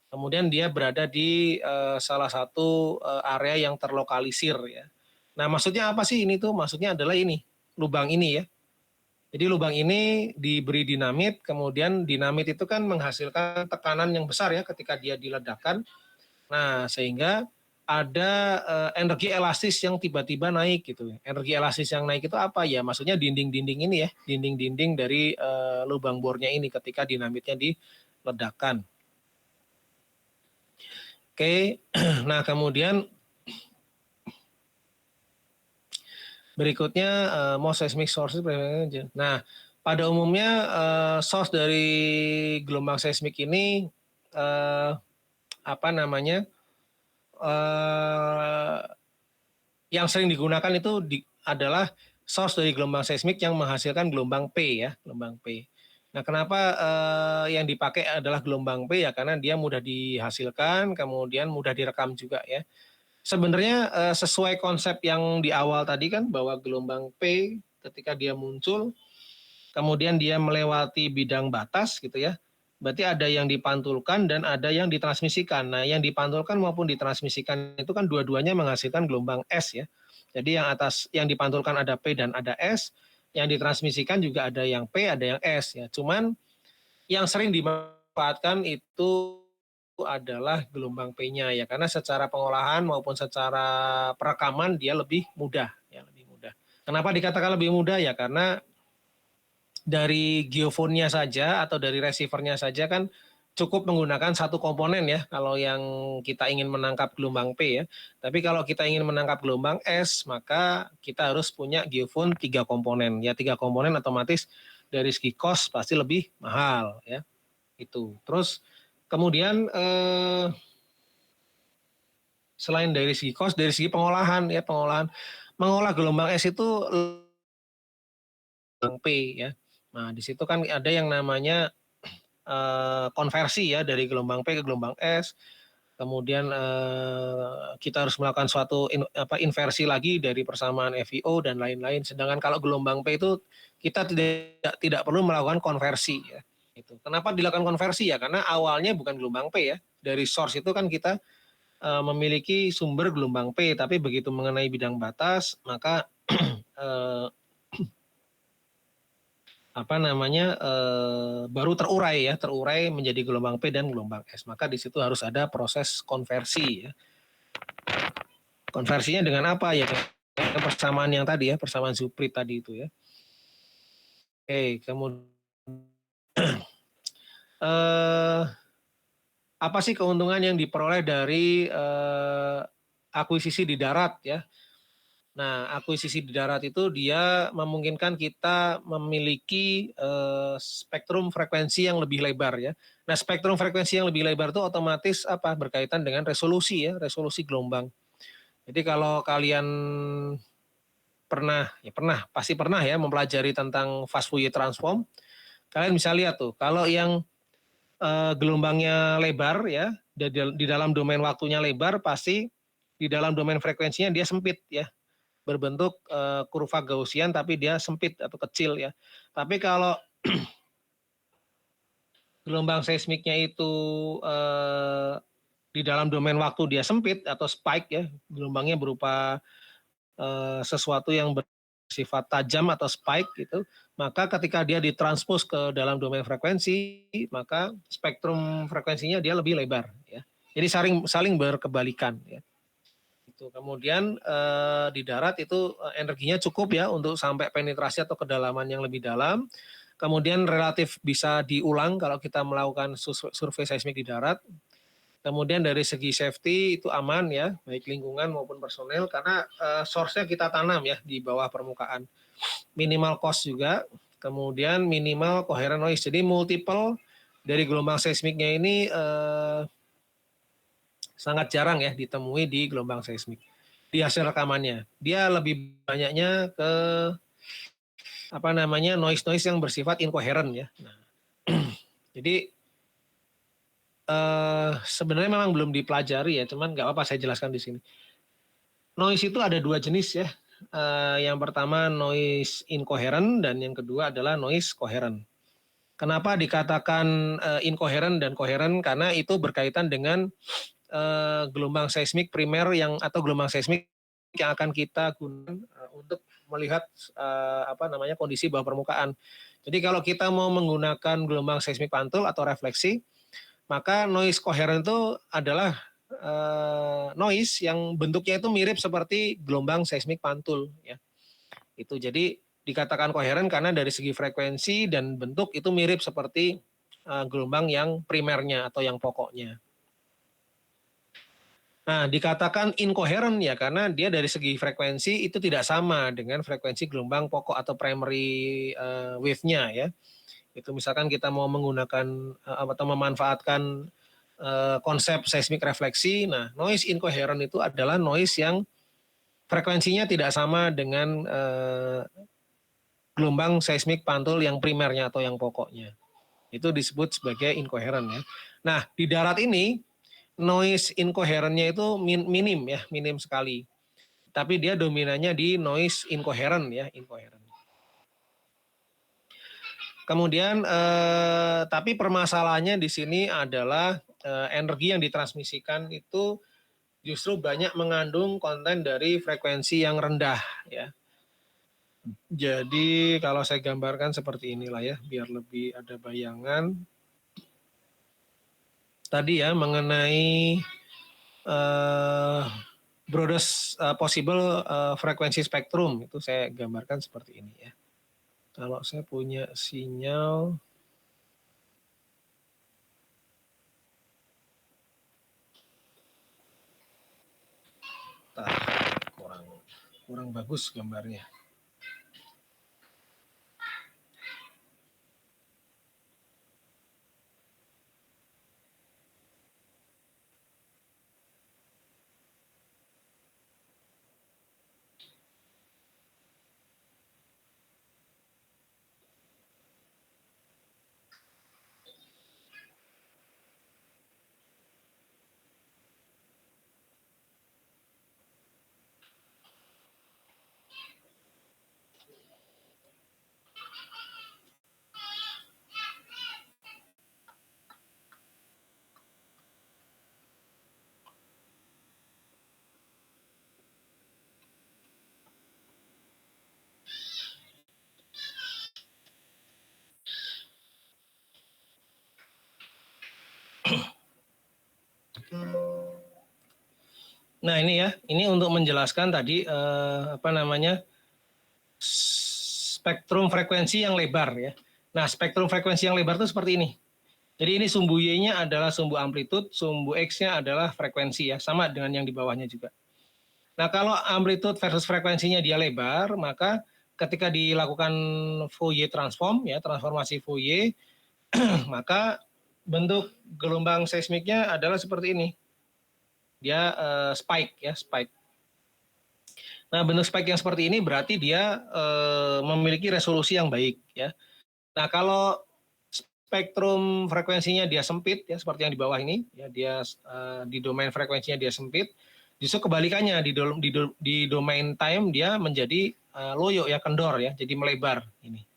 Kemudian dia berada di salah satu area yang terlokalisir ya. Nah, maksudnya apa sih ini tuh? Maksudnya adalah ini, lubang ini ya. Jadi lubang ini diberi dinamit, kemudian dinamit itu kan menghasilkan tekanan yang besar ya ketika dia diledakkan. Nah, sehingga ada energi elastis yang tiba-tiba naik gitu. Energi elastis yang naik itu apa ya? Maksudnya dinding-dinding ini ya, dinding-dinding dari lubang bornya ini ketika dinamitnya diledakkan. Oke, nah kemudian berikutnya most seismic sources. Nah, pada umumnya source dari gelombang seismik ini apa namanya? Yang sering digunakan itu adalah source dari gelombang seismik yang menghasilkan gelombang P ya, gelombang P. Nah, kenapa yang dipakai adalah gelombang P ya? Karena dia mudah dihasilkan, kemudian mudah direkam juga ya. Sebenarnya sesuai konsep yang di awal tadi kan bahwa gelombang P ketika dia muncul, kemudian dia melewati bidang batas gitu ya. Berarti ada yang dipantulkan dan ada yang ditransmisikan. Nah, yang dipantulkan maupun ditransmisikan itu kan dua-duanya menghasilkan gelombang S ya. Jadi yang dipantulkan ada P dan ada S, yang ditransmisikan juga ada yang P, ada yang S ya. Cuman yang sering dimanfaatkan itu adalah gelombang P-nya ya, karena secara pengolahan maupun secara perekaman dia lebih mudah ya, lebih mudah. Kenapa dikatakan lebih mudah ya? Karena dari geofonnya saja atau dari receivernya saja kan cukup menggunakan satu komponen ya kalau yang kita ingin menangkap gelombang P ya. Tapi kalau kita ingin menangkap gelombang S, maka kita harus punya geofon 3 komponen. Ya 3 komponen otomatis dari segi cost pasti lebih mahal ya. Itu. Terus kemudian selain dari segi cost, dari segi pengolahan ya, mengolah gelombang S itu gelombang P ya. Nah, di situ kan ada yang namanya konversi ya dari gelombang P ke gelombang S. Kemudian kita harus melakukan suatu inversi lagi dari persamaan FiO dan lain-lain. Sedangkan kalau gelombang P itu kita tidak perlu melakukan konversi ya. Itu. Kenapa dilakukan konversi ya? Karena awalnya bukan gelombang P ya. Dari source itu kan kita memiliki sumber gelombang P, tapi begitu mengenai bidang batas, maka baru terurai menjadi gelombang P dan gelombang S. Maka di situ harus ada proses konversi ya. Konversinya dengan apa ya? Persamaan yang tadi ya, persamaan Zooprit tadi itu ya. Oke, kemudian apa sih keuntungan yang diperoleh dari akuisisi di darat ya? Nah, akuisisi di darat itu dia memungkinkan kita memiliki spektrum frekuensi yang lebih lebar ya. Nah, spektrum frekuensi yang lebih lebar itu otomatis berkaitan dengan resolusi ya, resolusi gelombang. Jadi kalau kalian pasti pernah ya mempelajari tentang fast Fourier transform, kalian bisa lihat tuh kalau yang gelombangnya lebar ya, di dalam domain waktunya lebar, pasti di dalam domain frekuensinya dia sempit ya, berbentuk kurva Gaussian tapi dia sempit atau kecil ya. Tapi kalau gelombang seismiknya itu di dalam domain waktu dia sempit atau spike ya, gelombangnya berupa sesuatu yang bersifat tajam atau spike gitu, maka ketika dia ditranspos ke dalam domain frekuensi, maka spektrum frekuensinya dia lebih lebar ya. Jadi saling berkebalikan ya. Kemudian di darat itu energinya cukup ya untuk sampai penetrasi atau kedalaman yang lebih dalam. Kemudian relatif bisa diulang kalau kita melakukan survei seismik di darat. Kemudian dari segi safety itu aman ya, baik lingkungan maupun personel karena source-nya kita tanam ya di bawah permukaan. Minimal cost juga, kemudian minimal coherent noise. Jadi multiple dari gelombang seismiknya ini sangat jarang ya ditemui di gelombang seismik. di hasil rekamannya. Dia lebih banyaknya ke noise yang bersifat incoherent ya. Nah, jadi sebenarnya memang belum dipelajari ya, cuman nggak apa-apa saya jelaskan di sini. Noise itu ada dua jenis ya. Yang pertama noise incoherent dan yang kedua adalah noise coherent. Kenapa dikatakan incoherent dan coherent? Karena itu berkaitan dengan gelombang seismik primer atau gelombang seismik yang akan kita gunakan untuk melihat kondisi bawah permukaan. Jadi kalau kita mau menggunakan gelombang seismik pantul atau refleksi, maka noise coherent itu adalah noise yang bentuknya itu mirip seperti gelombang seismik pantul ya. Itu jadi dikatakan koheren karena dari segi frekuensi dan bentuk itu mirip seperti gelombang yang primernya atau yang pokoknya. Nah, dikatakan incoherent ya karena dia dari segi frekuensi itu tidak sama dengan frekuensi gelombang pokok atau primary wave-nya ya. Itu misalkan kita mau menggunakan atau memanfaatkan konsep seismik refleksi, nah noise incoherent itu adalah noise yang frekuensinya tidak sama dengan gelombang seismik pantul yang primernya atau yang pokoknya. Itu disebut sebagai incoherent ya. Nah, di darat ini noise incoherentnya itu minim ya, minim sekali. Tapi dia dominannya di noise incoherent ya, incoherent. Kemudian tapi permasalahannya di sini adalah energi yang ditransmisikan itu justru banyak mengandung konten dari frekuensi yang rendah ya. Jadi kalau saya gambarkan seperti inilah ya, biar lebih ada bayangan. Tadi ya mengenai broadest possible frekuensi spektrum itu saya gambarkan seperti ini ya. Kalau saya punya sinyal kurang bagus gambarnya. Nah ini ya, ini untuk menjelaskan tadi spektrum frekuensi yang lebar ya. Nah spektrum frekuensi yang lebar itu seperti ini. Jadi ini sumbu Y-nya adalah sumbu amplitude, sumbu X-nya adalah frekuensi ya, sama dengan yang di bawahnya juga. Nah kalau amplitude versus frekuensinya dia lebar, maka ketika dilakukan Fourier transform ya, transformasi Fourier, maka bentuk gelombang seismiknya adalah seperti ini. Dia spike ya, spike. Nah, bentuk spike yang seperti ini berarti dia memiliki resolusi yang baik ya. Nah, kalau spektrum frekuensinya dia sempit ya seperti yang di bawah ini ya, dia di domain frekuensinya dia sempit. Justru kebalikannya di domain time dia menjadi loyo ya, kendor ya, jadi melebar ini.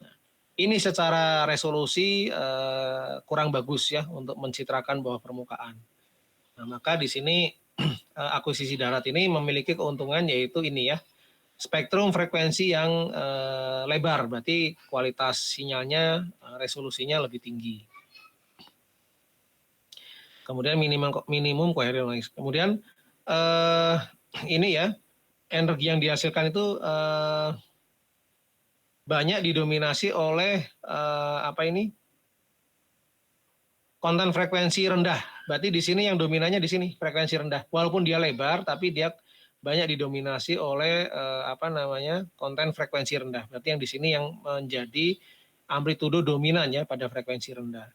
Nah, ini secara resolusi kurang bagus ya untuk mencitrakan bawah permukaan. Nah, maka di sini akuisisi darat ini memiliki keuntungan yaitu ini ya, spektrum frekuensi yang lebar, berarti kualitas sinyalnya, resolusinya lebih tinggi. Kemudian minimum coherent noise. Kemudian ini ya, energi yang dihasilkan itu banyak didominasi oleh konten frekuensi rendah. Berarti di sini yang dominannya di sini frekuensi rendah. Walaupun dia lebar, tapi dia banyak didominasi oleh konten frekuensi rendah. Berarti yang di sini yang menjadi amplitudo dominan ya pada frekuensi rendah.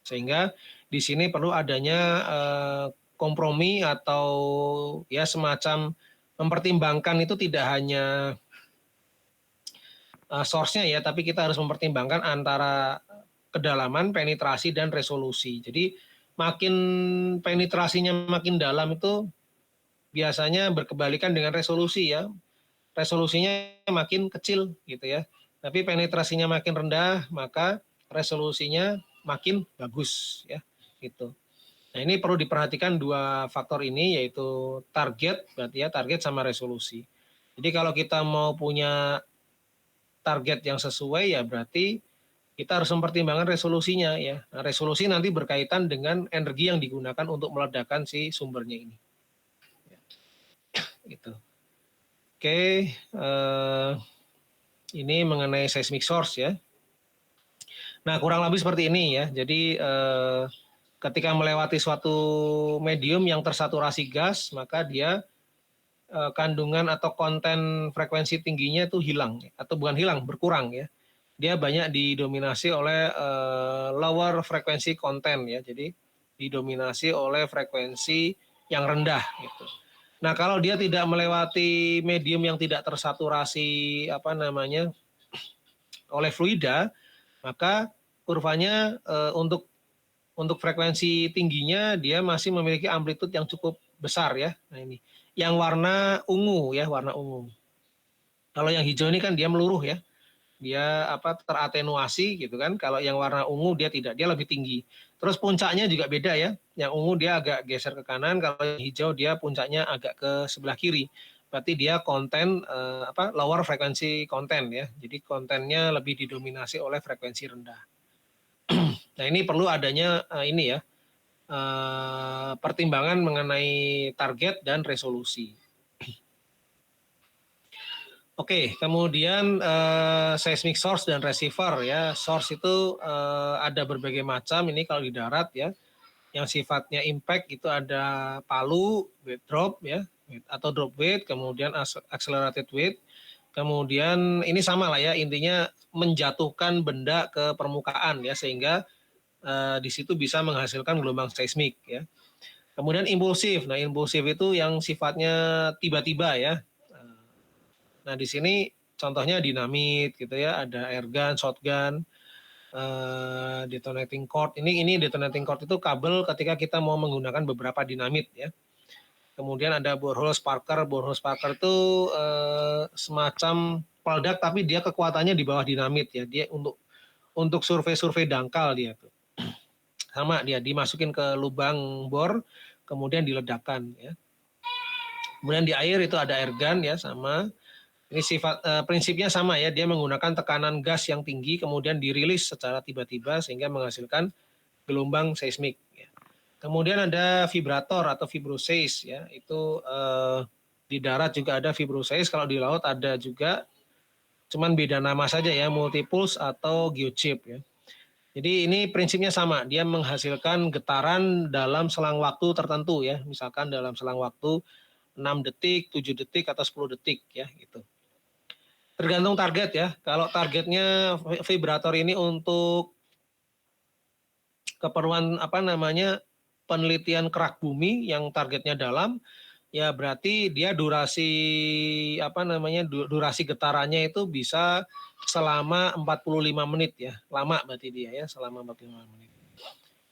Sehingga di sini perlu adanya kompromi atau ya semacam mempertimbangkan itu tidak hanya source-nya ya, tapi kita harus mempertimbangkan antara kedalaman, penetrasi, dan resolusi. Jadi makin penetrasinya makin dalam itu biasanya berkebalikan dengan resolusi ya. Resolusinya makin kecil gitu ya. Tapi penetrasinya makin rendah, maka resolusinya makin bagus ya. Gitu. Nah, ini perlu diperhatikan dua faktor ini, yaitu target, berarti ya target sama resolusi. Jadi kalau kita mau punya target yang sesuai ya berarti kita harus mempertimbangkan resolusinya ya. Nah, resolusi nanti berkaitan dengan energi yang digunakan untuk meledakkan si sumbernya ini. Gitu. Oke, ini mengenai seismic source ya. Nah, kurang lebih seperti ini ya. Jadi ketika melewati suatu medium yang tersaturasi gas, maka dia kandungan atau konten frekuensi tingginya itu hilang atau bukan hilang, berkurang ya. Dia banyak didominasi oleh lower frekuensi konten ya. Jadi didominasi oleh frekuensi yang rendah gitu. Nah, kalau dia tidak melewati medium yang tidak tersaturasi oleh fluida, maka kurvanya untuk frekuensi tingginya dia masih memiliki amplitude yang cukup besar ya. Nah, ini yang warna ungu ya, warna ungu. Kalau yang hijau ini kan dia meluruh ya. Dia teratenuasi gitu kan. Kalau yang warna ungu dia tidak, dia lebih tinggi. Terus puncaknya juga beda ya. Yang ungu dia agak geser ke kanan, kalau yang hijau dia puncaknya agak ke sebelah kiri. Berarti dia konten lower frekuensi konten ya. Jadi kontennya lebih didominasi oleh frekuensi rendah. Nah, ini perlu adanya ini ya. Pertimbangan mengenai target dan resolusi. Oke, kemudian seismic source dan receiver ya. Source itu ada berbagai macam. Ini kalau di darat ya, yang sifatnya impact itu ada palu, weight drop ya, atau drop weight, kemudian accelerated weight. Kemudian ini sama lah ya, intinya menjatuhkan benda ke permukaan ya, sehingga di situ bisa menghasilkan gelombang seismik ya. Kemudian impulsif. Nah, impulsif itu yang sifatnya tiba-tiba ya. Nah, di sini contohnya dinamit gitu ya, ada airgun, shotgun, detonating cord. Ini detonating cord itu kabel ketika kita mau menggunakan beberapa dinamit ya. Kemudian ada borehole sparker. Borehole sparker itu semacam peledak tapi dia kekuatannya di bawah dinamit ya. Dia untuk survei-survei dangkal dia tuh. Sama dia dimasukin ke lubang bor, kemudian diledakkan ya. Kemudian di air itu ada airgun ya, sama. Ini prinsipnya sama ya, dia menggunakan tekanan gas yang tinggi kemudian dirilis secara tiba-tiba sehingga menghasilkan gelombang seismik. Ya. Kemudian ada vibrator atau vibroseis ya, itu di darat juga ada vibroseis, kalau di laut ada juga, cuman beda nama saja ya, multipulse atau geochip ya. Jadi ini prinsipnya sama, dia menghasilkan getaran dalam selang waktu tertentu ya, misalkan dalam selang waktu 6 detik, 7 detik, atau 10 detik ya gitu. Tergantung target ya, kalau targetnya vibrator ini untuk keperluan penelitian kerak bumi yang targetnya dalam, ya berarti dia durasi getarannya itu bisa selama 45 menit ya. Lama berarti dia ya, selama 45 menit.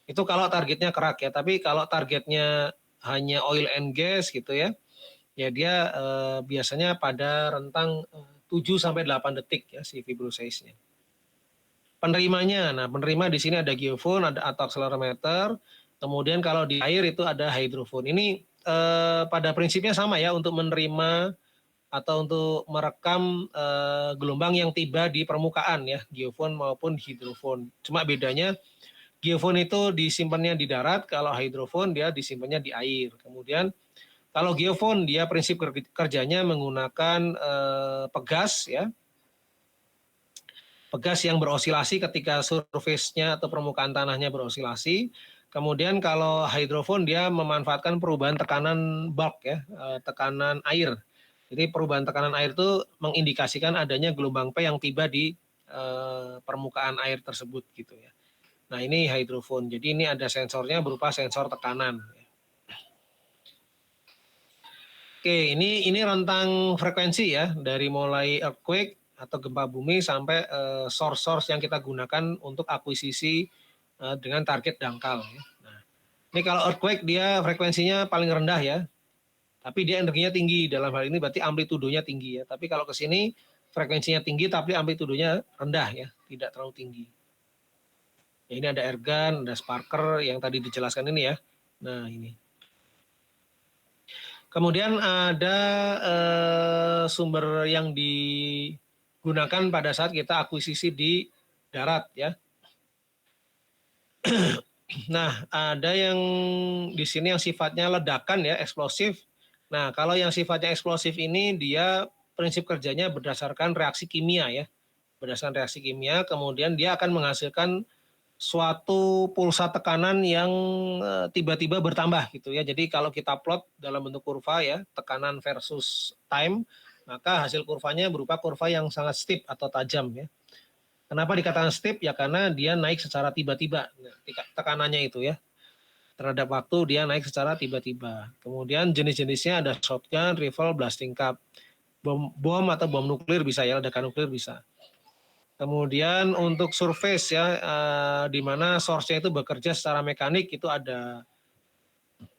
Itu kalau targetnya kerak ya, tapi kalau targetnya hanya oil and gas gitu ya, ya dia biasanya pada rentang 7 sampai 8 detik ya si vibroseisnya. Penerimanya, nah penerima di sini ada geofone, ada atau accelerometer, kemudian kalau di air itu ada hydrophone. Ini pada prinsipnya sama ya, untuk menerima atau untuk merekam gelombang yang tiba di permukaan ya, geofone maupun hidrofon. Cuma bedanya geofone itu disimpannya di darat, kalau hidrofon dia disimpannya di air. Kemudian kalau geofone dia prinsip kerjanya menggunakan pegas ya, pegas yang berosilasi ketika surface-nya atau permukaan tanahnya berosilasi. Kemudian kalau hidrofon dia memanfaatkan perubahan tekanan bulk ya, tekanan air. Jadi perubahan tekanan air itu mengindikasikan adanya gelombang P yang tiba di permukaan air tersebut gitu ya. Nah, ini hidrofon. Jadi ini ada sensornya berupa sensor tekanan. Oke, ini rentang frekuensi ya, dari mulai earthquake atau gempa bumi sampai source-source yang kita gunakan untuk akuisisi dengan target dangkal. Ya. Nah, ini kalau earthquake dia frekuensinya paling rendah ya, tapi dia energinya tinggi. Dalam hal ini berarti amplitudonya tinggi ya. Tapi kalau ke sini frekuensinya tinggi tapi amplitudonya rendah ya, tidak terlalu tinggi. Ya, ini ada airgun, ada sparker yang tadi dijelaskan ini ya. Nah ini. Kemudian ada sumber yang digunakan pada saat kita akuisisi di darat ya. Nah, ada yang di sini yang sifatnya ledakan ya, eksplosif. Nah, kalau yang sifatnya eksplosif ini dia prinsip kerjanya berdasarkan reaksi kimia ya. Berdasarkan reaksi kimia, kemudian dia akan menghasilkan suatu pulsa tekanan yang tiba-tiba bertambah gitu ya. Jadi kalau kita plot dalam bentuk kurva ya, tekanan versus time, maka hasil kurvanya berupa kurva yang sangat steep atau tajam ya. Kenapa dikatakan steep? Ya karena dia naik secara tiba-tiba. Nah, tekanannya itu ya. Terhadap waktu dia naik secara tiba-tiba. Kemudian jenis-jenisnya ada shotgun, rifle, blasting cap. Bom atau bom nuklir bisa ya, ledakan nuklir bisa. Kemudian untuk surface ya, di mana source-nya itu bekerja secara mekanik, itu ada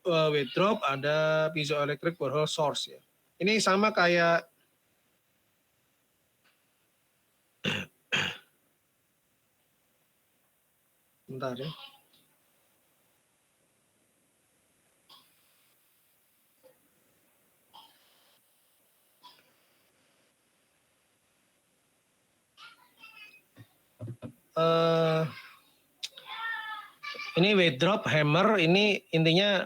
wave drop, ada piezoelectric borehole source ya. Ini sama kayak bentar ya. Ini wave drop, hammer, ini intinya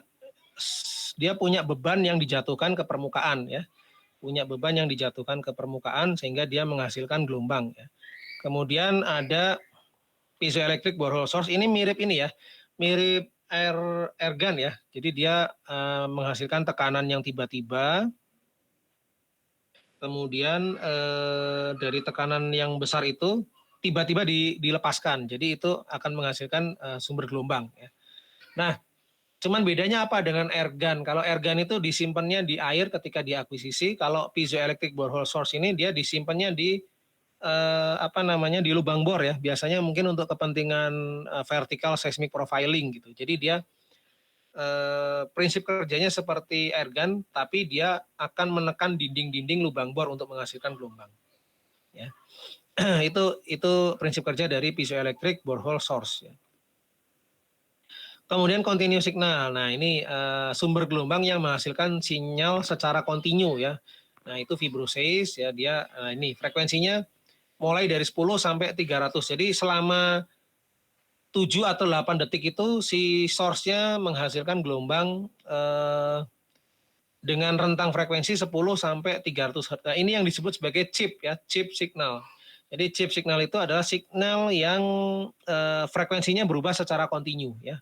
dia punya beban yang dijatuhkan ke permukaan ya. Punya beban yang dijatuhkan ke permukaan sehingga dia menghasilkan gelombang ya. Kemudian ada piezoelectric borehole source, ini mirip ini ya. Mirip air gun ya. Jadi dia menghasilkan tekanan yang tiba-tiba. Kemudian dari tekanan yang besar itu tiba-tiba dilepaskan. Jadi itu akan menghasilkan sumber gelombang ya. Nah, cuman bedanya apa dengan air gun? Kalau air gun itu disimpannya di air ketika diakuisisi, kalau piezoelectric borehole source ini dia disimpannya di di lubang bor ya. Biasanya mungkin untuk kepentingan vertical seismic profiling gitu. Jadi dia prinsip kerjanya seperti air gun, tapi dia akan menekan dinding-dinding lubang bor untuk menghasilkan gelombang. Ya. itu prinsip kerja dari piezoelectric borehole source. Ya. Kemudian continue signal. Nah ini sumber gelombang yang menghasilkan sinyal secara kontinu ya. Nah itu vibroseis ya, dia ini frekuensinya mulai dari 10 sampai 300. Jadi selama 7 atau 8 detik itu si source-nya menghasilkan gelombang dengan rentang frekuensi 10 sampai 300 Hz. Nah, ini yang disebut sebagai chip ya, chip signal. Jadi chip signal itu adalah signal yang frekuensinya berubah secara kontinu ya.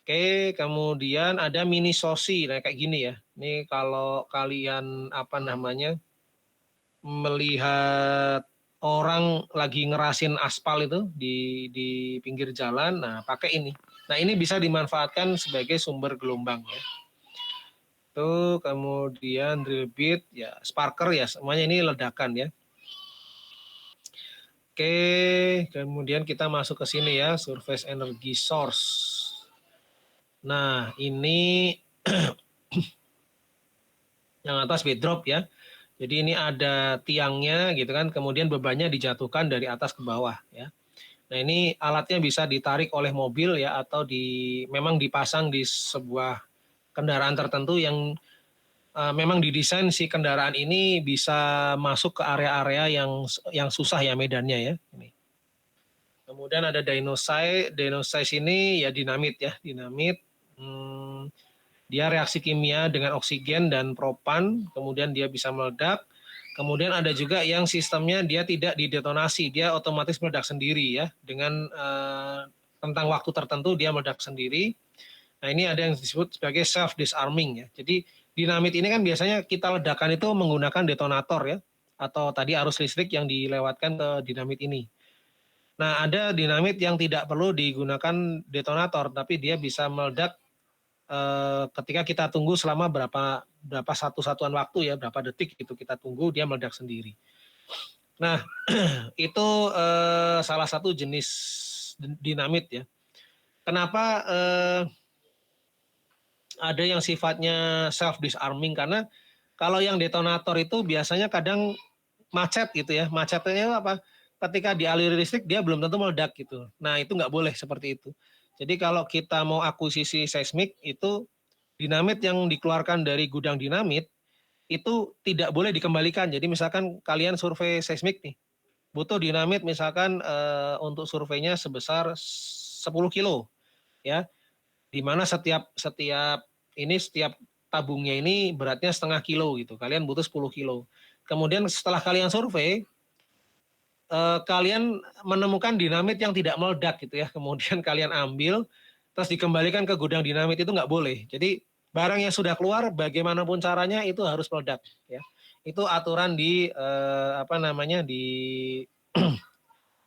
Oke, kemudian ada mini sosi, nah kayak gini ya. Ini kalau kalian melihat orang lagi ngerasin aspal itu di pinggir jalan, nah pakai ini. Nah ini bisa dimanfaatkan sebagai sumber gelombang ya. Tuh kemudian drill bit ya, sparker ya, semuanya ini ledakan ya. Oke, kemudian kita masuk ke sini ya, surface energy source. Nah ini yang atas bed drop ya. Jadi ini ada tiangnya gitu kan, kemudian bebannya dijatuhkan dari atas ke bawah ya. Nah ini alatnya bisa ditarik oleh mobil ya, atau memang dipasang di sebuah kendaraan tertentu yang memang didesain si kendaraan ini bisa masuk ke area-area yang susah ya medannya ya. Ini. Kemudian ada dynosize ini ya dinamit ya, dinamit. Dia reaksi kimia dengan oksigen dan propan, kemudian dia bisa meledak. Kemudian ada juga yang sistemnya dia tidak didetonasi, dia otomatis meledak sendiri ya, dengan tentang waktu tertentu dia meledak sendiri. Nah ini ada yang disebut sebagai self disarming ya. Jadi dinamit ini kan biasanya kita ledakan itu menggunakan detonator ya, atau tadi arus listrik yang dilewatkan ke dinamit ini. Nah ada dinamit yang tidak perlu digunakan detonator, tapi dia bisa meledak ketika kita tunggu selama berapa satu satuan waktu ya, berapa detik gitu kita tunggu dia meledak sendiri. Nah, itu salah satu jenis dinamit ya. Kenapa ada yang sifatnya self disarming, karena kalau yang detonator itu biasanya kadang macet gitu ya. Macetnya apa? Ketika dialiri listrik dia belum tentu meledak gitu. Nah, itu nggak boleh seperti itu. Jadi kalau kita mau akuisisi seismik itu dinamit yang dikeluarkan dari gudang dinamit itu tidak boleh dikembalikan. Jadi misalkan kalian survei seismik nih, butuh dinamit misalkan untuk surveinya sebesar 10 kilo ya, di mana setiap tabungnya ini beratnya setengah kilo gitu. Kalian butuh 10 kilo. Kemudian setelah kalian survei, kalian menemukan dinamit yang tidak meledak gitu ya. Kemudian kalian ambil, terus dikembalikan ke gudang dinamit, itu nggak boleh. Jadi barang yang sudah keluar, bagaimanapun caranya itu harus meledak ya. Itu aturan di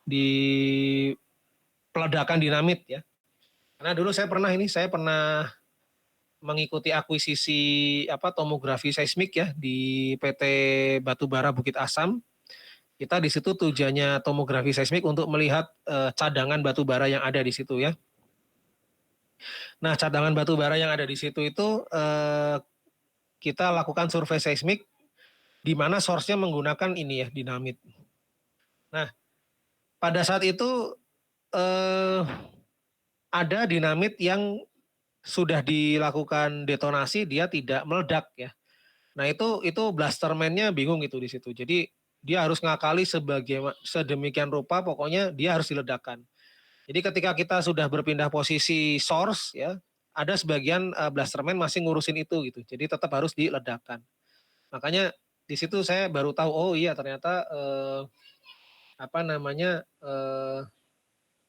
di peledakan dinamit ya. Karena dulu saya pernah mengikuti akuisisi tomografi seismik ya di PT Batubara Bukit Asam. Kita di situ tujuannya tomografi seismik untuk melihat cadangan batu bara yang ada di situ ya. Nah, cadangan batu bara yang ada di situ itu kita lakukan survei seismik di mana source-nya menggunakan ini ya, dinamit. Nah, pada saat itu ada dinamit yang sudah dilakukan detonasi dia tidak meledak ya. Nah, itu blasterman-nya bingung itu di situ. Jadi dia harus ngakali sedemikian rupa, pokoknya dia harus diledakkan. Jadi ketika kita sudah berpindah posisi source ya, ada sebagian blasterman masih ngurusin itu gitu. Jadi tetap harus diledakkan. Makanya di situ saya baru tahu, oh iya ternyata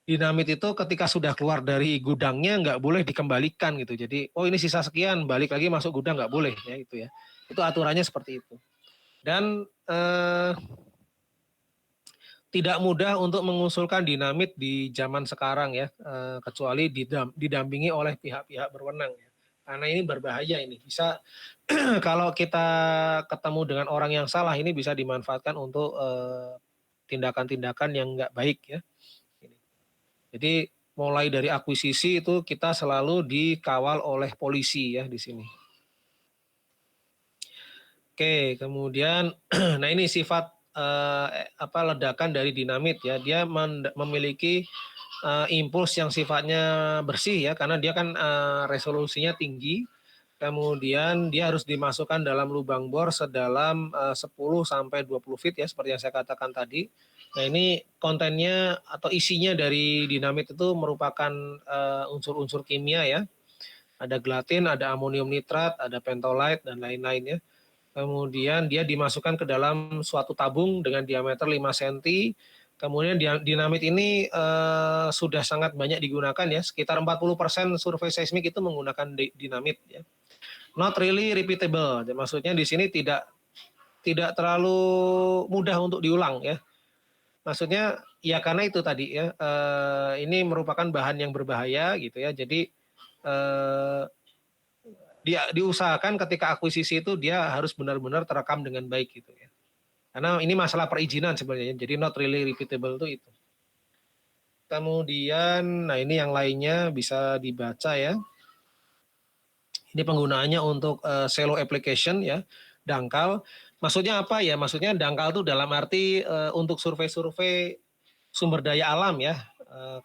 dinamit itu ketika sudah keluar dari gudangnya nggak boleh dikembalikan gitu. Jadi oh ini sisa sekian, balik lagi masuk gudang nggak boleh ya itu ya. Itu aturannya seperti itu. Dan tidak mudah untuk mengusulkan dinamit di zaman sekarang ya, kecuali didampingi oleh pihak-pihak berwenang ya. Karena ini berbahaya, ini bisa kalau kita ketemu dengan orang yang salah ini bisa dimanfaatkan untuk tindakan-tindakan yang nggak baik ya. Jadi mulai dari akuisisi itu kita selalu dikawal oleh polisi ya di sini. Oke, kemudian nah ini sifat ledakan dari dinamit ya. Dia memiliki impuls yang sifatnya bersih ya, karena dia kan resolusinya tinggi. Kemudian dia harus dimasukkan dalam lubang bor sedalam 10 sampai 20 feet ya, seperti yang saya katakan tadi. Nah, ini kontennya atau isinya dari dinamit itu merupakan unsur-unsur kimia ya. Ada gelatin, ada amonium nitrat, ada pentolite dan lain-lain ya. Kemudian dia dimasukkan ke dalam suatu tabung dengan diameter 5 cm. Kemudian dinamit ini sudah sangat banyak digunakan ya. Sekitar 40% survei seismik itu menggunakan dinamit ya. Not really repeatable. Maksudnya di sini tidak terlalu mudah untuk diulang ya. Maksudnya ya karena itu tadi ya, ini merupakan bahan yang berbahaya gitu ya. Jadi dia diusahakan ketika akuisisi itu dia harus benar-benar terekam dengan baik gitu ya. Karena ini masalah perizinan sebenarnya. Jadi not really repeatable itu. Kemudian, nah ini yang lainnya bisa dibaca ya. Ini penggunaannya untuk shallow application ya, dangkal. Maksudnya apa ya? Maksudnya dangkal itu dalam arti untuk survei-survei sumber daya alam ya,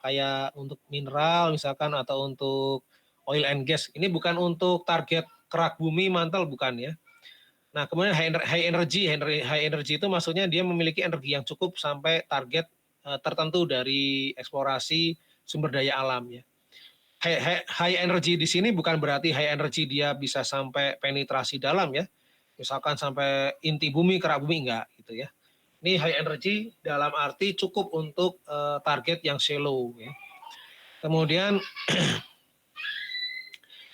kayak untuk mineral misalkan atau untuk oil and gas. Ini bukan untuk target kerak bumi mantel, bukan ya. Nah, kemudian high energy itu maksudnya dia memiliki energi yang cukup sampai target tertentu dari eksplorasi sumber daya alam ya. High energy di sini bukan berarti high energy dia bisa sampai penetrasi dalam ya. Misalkan sampai inti bumi, kerak bumi, enggak gitu ya. Ini high energy dalam arti cukup untuk target yang shallow ya. Kemudian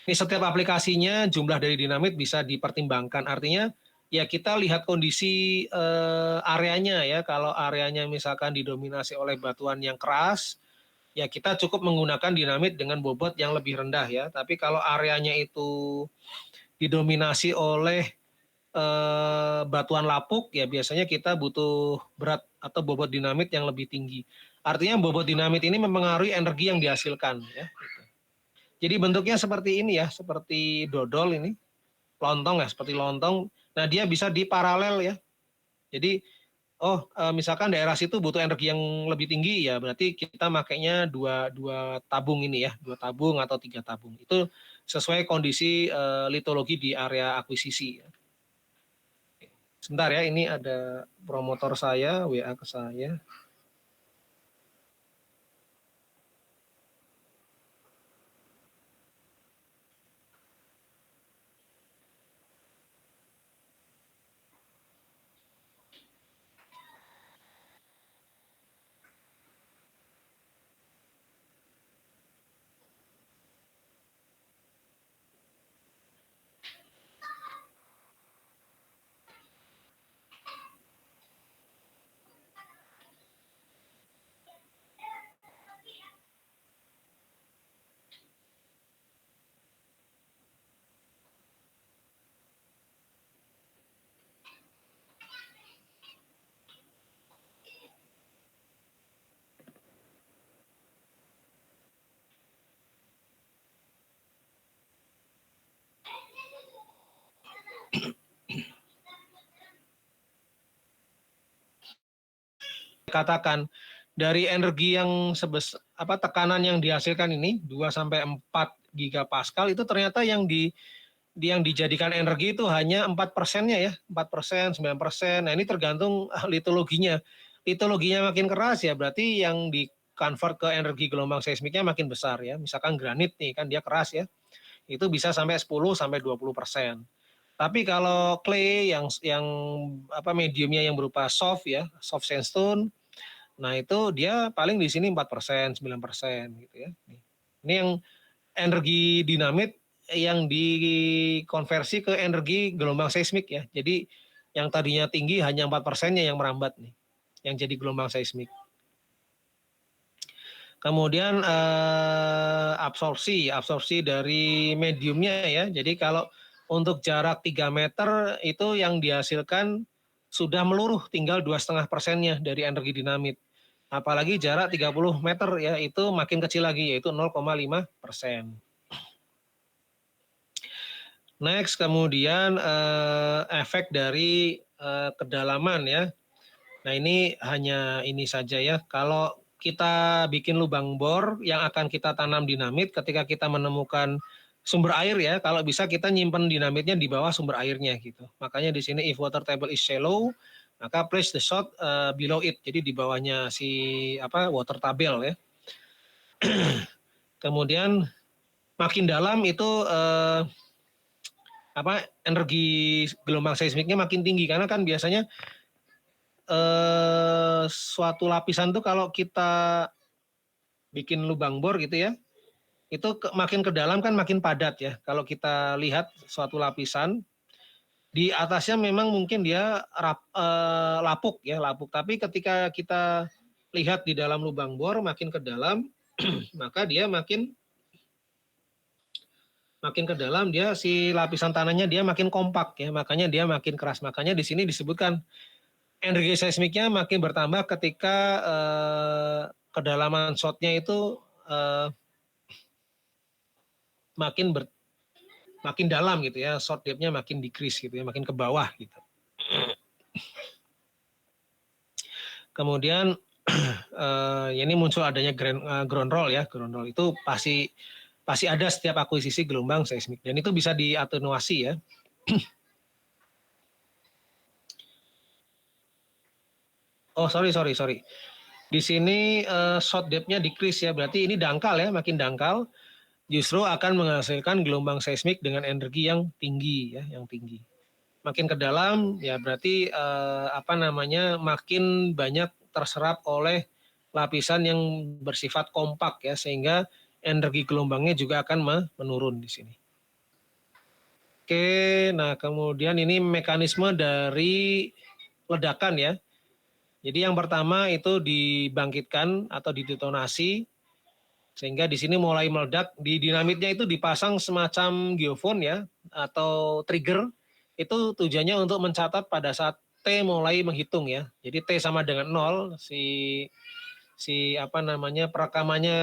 ini setiap aplikasinya jumlah dari dinamit bisa dipertimbangkan. Artinya ya kita lihat kondisi areanya ya. Kalau areanya misalkan didominasi oleh batuan yang keras, ya kita cukup menggunakan dinamit dengan bobot yang lebih rendah ya. Tapi kalau areanya itu didominasi oleh batuan lapuk, ya biasanya kita butuh berat atau bobot dinamit yang lebih tinggi. Artinya bobot dinamit ini mempengaruhi energi yang dihasilkan ya. Jadi bentuknya seperti ini ya, seperti dodol ini, lontong ya, seperti lontong. Nah dia bisa diparalel ya. Jadi misalkan daerah situ butuh energi yang lebih tinggi ya, berarti kita makainya dua tabung ini ya, 2 tabung atau 3 tabung. Itu sesuai kondisi litologi di area akuisisi. Sebentar ya, ini ada promotor saya WA ke saya. Katakan dari energi yang tekanan yang dihasilkan ini 2 sampai 4 gigapascal itu ternyata yang dijadikan energi itu hanya 4%-nya ya, 4%, 9%. Nah, ini tergantung litologinya. Litologinya makin keras ya, berarti yang di convert ke energi gelombang seismiknya makin besar ya. Misalkan granit nih kan dia keras ya. Itu bisa sampai 10 sampai 20%. Tapi kalau clay yang mediumnya yang berupa soft ya, soft sandstone, nah itu dia paling di sini 4%, 9% gitu ya. Ini yang energi dinamit yang dikonversi ke energi gelombang seismik ya. Jadi yang tadinya tinggi hanya 4%-nya yang merambat nih, yang jadi gelombang seismik. Kemudian absorpsi dari mediumnya ya. Jadi kalau untuk jarak 3 meter itu yang dihasilkan sudah meluruh, tinggal 2,5%-nya dari energi dinamit. Apalagi jarak 30 meter ya, itu makin kecil lagi, yaitu 0,5%. Next, kemudian efek dari kedalaman ya. Nah ini hanya ini saja ya. Kalau kita bikin lubang bor yang akan kita tanam dinamit, ketika kita menemukan sumber air ya, kalau bisa kita nyimpen dinamitnya di bawah sumber airnya gitu. Makanya di sini if water table is shallow, maka place the shot below it. Jadi di bawahnya si water table ya. Kemudian makin dalam itu energi gelombang seismiknya makin tinggi, karena kan biasanya suatu lapisan tuh kalau kita bikin lubang bor gitu ya, itu makin ke dalam kan makin padat ya. Kalau kita lihat suatu lapisan, di atasnya memang mungkin dia lapuk ya, lapuk. Tapi ketika kita lihat di dalam lubang bor makin ke dalam, maka dia makin ke dalam, dia si lapisan tanahnya dia makin kompak ya, makanya dia makin keras. Makanya di sini disebutkan energi seismiknya makin bertambah ketika kedalaman shotnya itu makin dalam gitu ya, shot depth-nya makin decrease gitu ya, makin ke bawah gitu. Kemudian ini muncul adanya ground roll ya, ground roll itu pasti ada setiap akuisisi gelombang seismik, dan itu bisa diatenuasi ya. Oh sorry. Di sini shot depth-nya decrease ya, berarti ini dangkal ya, makin dangkal justru akan menghasilkan gelombang seismik dengan energi yang tinggi ya, yang tinggi. Makin ke dalam ya berarti makin banyak terserap oleh lapisan yang bersifat kompak ya, sehingga energi gelombangnya juga akan menurun di sini. Oke, nah kemudian ini mekanisme dari ledakan ya. Jadi yang pertama itu dibangkitkan atau didetonasi. Sehingga di sini mulai meledak, di dinamitnya itu dipasang semacam geofon ya, atau trigger, itu tujuannya untuk mencatat pada saat T mulai menghitung ya. Jadi T sama dengan 0, perekamannya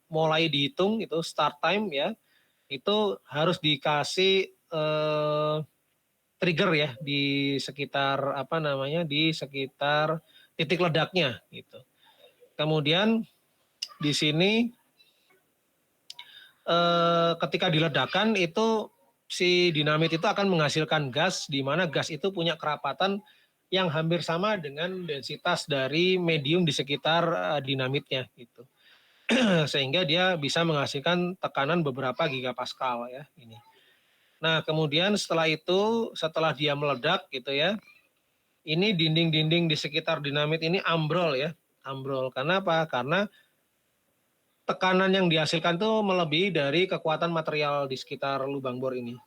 mulai dihitung, itu start time ya, itu harus dikasih trigger ya di sekitar di sekitar titik ledaknya gitu. Kemudian di sini ketika diledakkan itu si dinamit itu akan menghasilkan gas, di mana gas itu punya kerapatan yang hampir sama dengan densitas dari medium di sekitar dinamitnya gitu. Sehingga dia bisa menghasilkan tekanan beberapa gigapascal ya ini. Nah, kemudian setelah dia meledak gitu ya, ini dinding-dinding di sekitar dinamit ini ambrol ya, ambrol. Karena apa? Karena tekanan yang dihasilkan itu melebihi dari kekuatan material di sekitar lubang bor ini.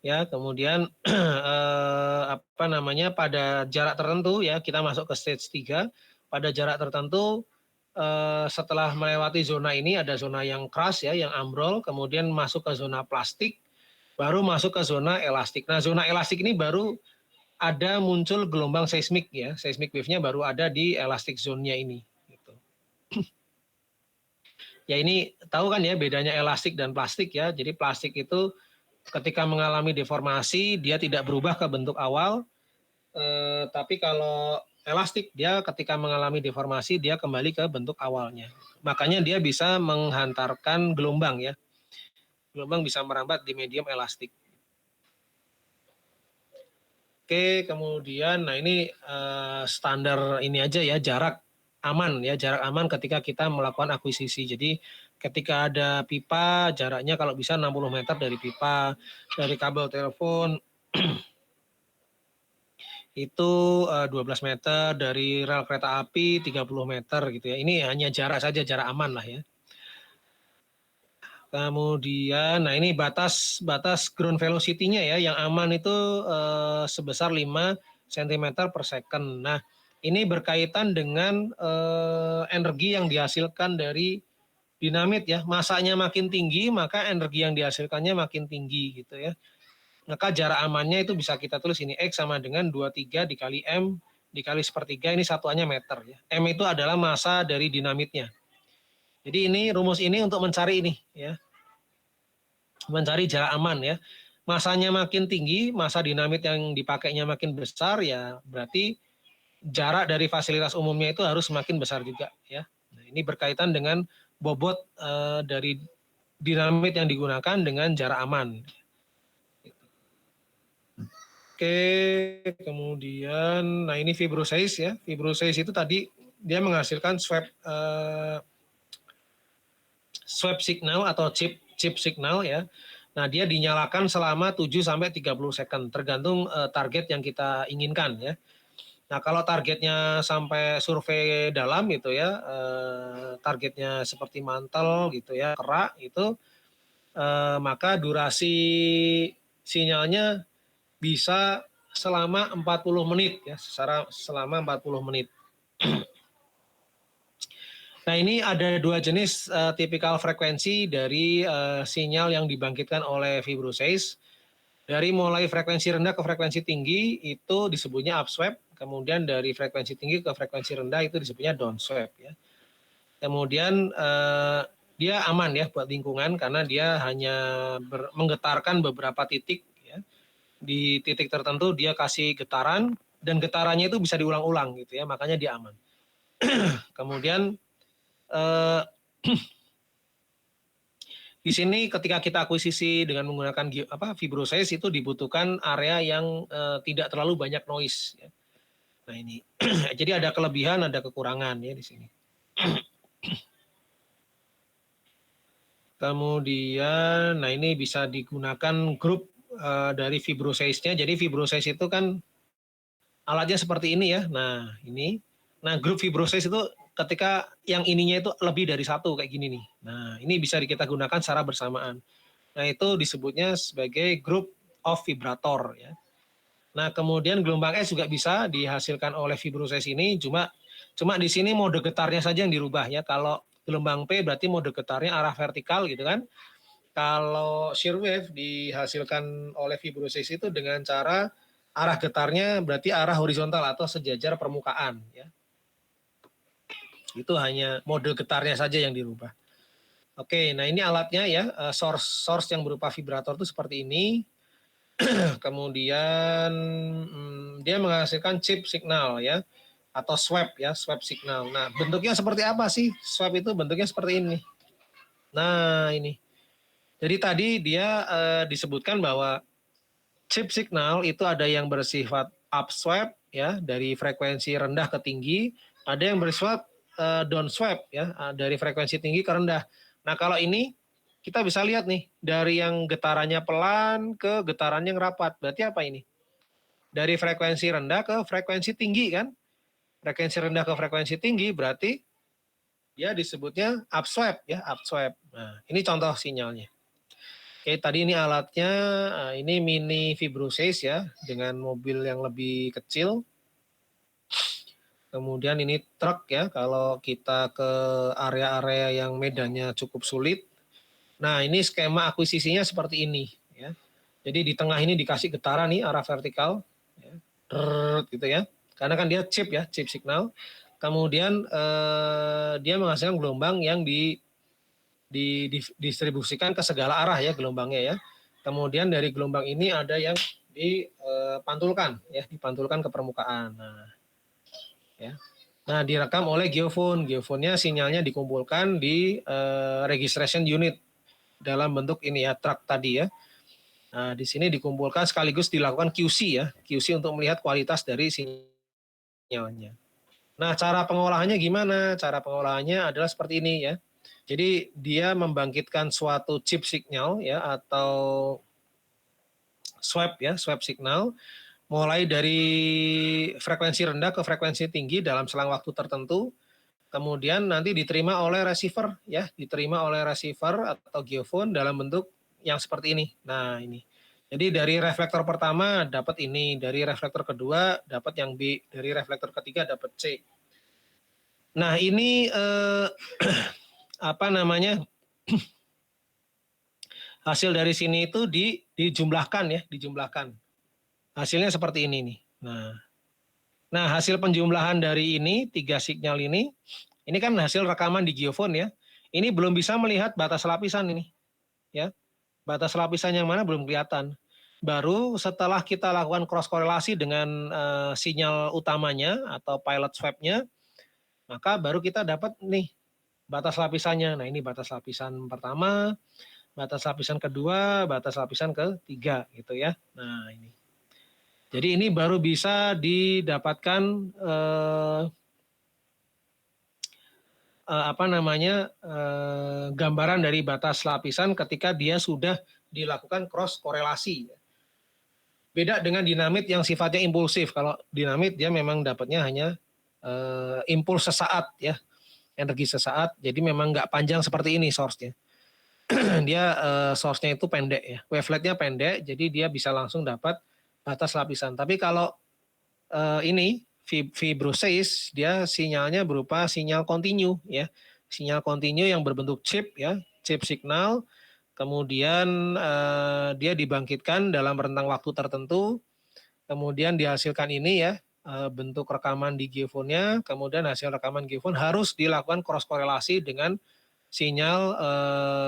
Ya, kemudian pada jarak tertentu ya, kita masuk ke stage 3. Pada jarak tertentu setelah melewati zona ini, ada zona yang keras ya, yang ambrol, kemudian masuk ke zona plastik, baru masuk ke zona elastik. Nah, zona elastik ini baru ada muncul gelombang seismik ya, seismik wave-nya baru ada di elastic zone-nya ini. Gitu. Ya ini tahu kan ya bedanya elastik dan plastik ya. Jadi plastik itu ketika mengalami deformasi dia tidak berubah ke bentuk awal, tapi kalau elastik dia ketika mengalami deformasi dia kembali ke bentuk awalnya. Makanya dia bisa menghantarkan gelombang ya. Gelombang bisa merambat di medium elastik. Oke, kemudian nah ini standar ini aja ya, jarak aman ya, jarak aman ketika kita melakukan akuisisi. Jadi ketika ada pipa, jaraknya kalau bisa 60 meter dari pipa, dari kabel telepon itu 12 meter, dari rel kereta api 30 meter gitu ya. Ini hanya jarak saja, jarak aman lah ya. Kemudian, nah ini batas ground velocity-nya ya, yang aman itu sebesar 5 cm per second. Nah, ini berkaitan dengan energi yang dihasilkan dari dinamit ya. Masanya makin tinggi, maka energi yang dihasilkannya makin tinggi gitu ya. Maka jarak amannya itu bisa kita tulis ini, X sama dengan 23 dikali M dikali sepertiga, ini satuannya meter ya. M itu adalah massa dari dinamitnya. Jadi ini rumus ini untuk mencari ini ya. Mencari jarak aman ya. Masanya makin tinggi, massa dinamit yang dipakainya makin besar ya, berarti jarak dari fasilitas umumnya itu harus semakin besar juga ya. Nah, ini berkaitan dengan bobot dari dinamit yang digunakan dengan jarak aman. Oke, kemudian nah ini fibrosize ya. Fibrosize itu tadi dia menghasilkan swab signal atau chip signal ya. Nah, dia dinyalakan selama 7 sampai 30 second tergantung target yang kita inginkan ya. Nah, kalau targetnya sampai survei dalam gitu ya, targetnya seperti mantel gitu ya, kerak itu, maka durasi sinyalnya bisa selama 40 menit ya, selama 40 menit. Nah, ini ada dua jenis tipikal frekuensi dari sinyal yang dibangkitkan oleh fibrosize. Dari mulai frekuensi rendah ke frekuensi tinggi itu disebutnya upsweep, kemudian dari frekuensi tinggi ke frekuensi rendah itu disebutnya downsweep ya. Kemudian dia aman ya buat lingkungan karena dia hanya menggetarkan beberapa titik ya. Di titik tertentu dia kasih getaran dan getarannya itu bisa diulang-ulang gitu ya, makanya dia aman. Kemudian di sini ketika kita akuisisi dengan menggunakan fibrosize itu dibutuhkan area yang tidak terlalu banyak noise. Ya. Nah ini, jadi ada kelebihan, ada kekurangan ya di sini. Kemudian, nah ini bisa digunakan grup dari fibrosize-nya. Jadi fibrosize itu kan alatnya seperti ini ya. Nah ini, nah grup fibrosize itu ketika yang ininya itu lebih dari satu kayak gini nih. Nah ini bisa kita gunakan secara bersamaan. Nah itu disebutnya sebagai group of vibrator ya. Nah kemudian gelombang S juga bisa dihasilkan oleh fibrosize ini, cuma Cuma di sini mode getarnya saja yang dirubah ya. Kalau gelombang P berarti mode getarnya arah vertikal gitu kan. Kalau shear wave dihasilkan oleh fibrosis itu dengan cara arah getarnya berarti arah horizontal atau sejajar permukaan ya. Itu hanya mode getarnya saja yang dirubah. Oke, nah ini alatnya ya, source yang berupa vibrator itu seperti ini. Kemudian dia menghasilkan chip signal ya, atau swab ya, swab signal. Nah, bentuknya seperti apa sih? Swab itu bentuknya seperti ini. Nah, ini. Jadi tadi dia disebutkan bahwa chip signal itu ada yang bersifat upswap ya, dari frekuensi rendah ke tinggi, ada yang bersifat downswap ya, dari frekuensi tinggi ke rendah. Nah, kalau ini kita bisa lihat nih, dari yang getarannya pelan ke getaran yang rapat. Berarti apa ini? Dari frekuensi rendah ke frekuensi tinggi kan? Frekuensi rendah ke frekuensi tinggi berarti dia disebutnya upswap ya, upswap. Nah, ini contoh sinyalnya. Oke, tadi ini alatnya, ini mini Fibrosis ya, dengan mobil yang lebih kecil. Kemudian ini truk ya, kalau kita ke area-area yang medannya cukup sulit. Nah, ini skema akuisisinya seperti ini ya. Jadi di tengah ini dikasih getaran nih arah vertikal, ya, gitu ya. Karena kan dia chip ya, chip signal. Kemudian dia menghasilkan gelombang yang didistribusikan ke segala arah ya gelombangnya ya. Kemudian dari gelombang ini ada yang dipantulkan ya, dipantulkan ke permukaan. Nah, ya. Nah, direkam oleh geofone. Geofonenya sinyalnya dikumpulkan di registration unit dalam bentuk ini ya, truk tadi ya. Nah, di sini dikumpulkan sekaligus dilakukan QC ya, QC untuk melihat kualitas dari sinyalnya. Nah, cara pengolahannya gimana? Cara pengolahannya adalah seperti ini ya. Jadi dia membangkitkan suatu chip signal ya, atau swab ya, swab signal mulai dari frekuensi rendah ke frekuensi tinggi dalam selang waktu tertentu. Kemudian nanti diterima oleh receiver ya, diterima oleh receiver atau geofone dalam bentuk yang seperti ini. Nah, ini. Jadi dari reflektor pertama dapat ini, dari reflektor kedua dapat yang B, dari reflektor ketiga dapat C. Nah, ini apa namanya? Hasil dari sini itu dijumlahkan ya, dijumlahkan. Hasilnya seperti ini nih. Nah, hasil penjumlahan dari ini, 3 sinyal ini kan hasil rekaman di geofone ya. Ini belum bisa melihat batas lapisan ini. Ya. Batas lapisan yang mana belum kelihatan. Baru setelah kita lakukan cross korelasi dengan sinyal utamanya atau pilot swab-nya, maka baru kita dapat nih batas lapisannya. Nah, ini batas lapisan pertama, batas lapisan kedua, batas lapisan ketiga gitu ya. Nah, ini. Jadi ini baru bisa didapatkan gambaran dari batas lapisan ketika dia sudah dilakukan cross korelasi. Beda dengan dinamit yang sifatnya impulsif. Kalau dinamit dia memang dapatnya hanya impuls sesaat ya, energi sesaat. Jadi memang nggak panjang seperti ini source-nya. Dia source-nya itu pendek ya, wavelet-nya pendek, jadi dia bisa langsung dapat batas lapisan. Tapi kalau ini Fibrosis dia sinyalnya berupa sinyal kontinu ya, sinyal kontinu yang berbentuk chip ya, chip signal. Kemudian dia dibangkitkan dalam rentang waktu tertentu, kemudian dihasilkan ini ya, bentuk rekaman di geofonnya, kemudian hasil rekaman geofon harus dilakukan cross korelasi dengan sinyal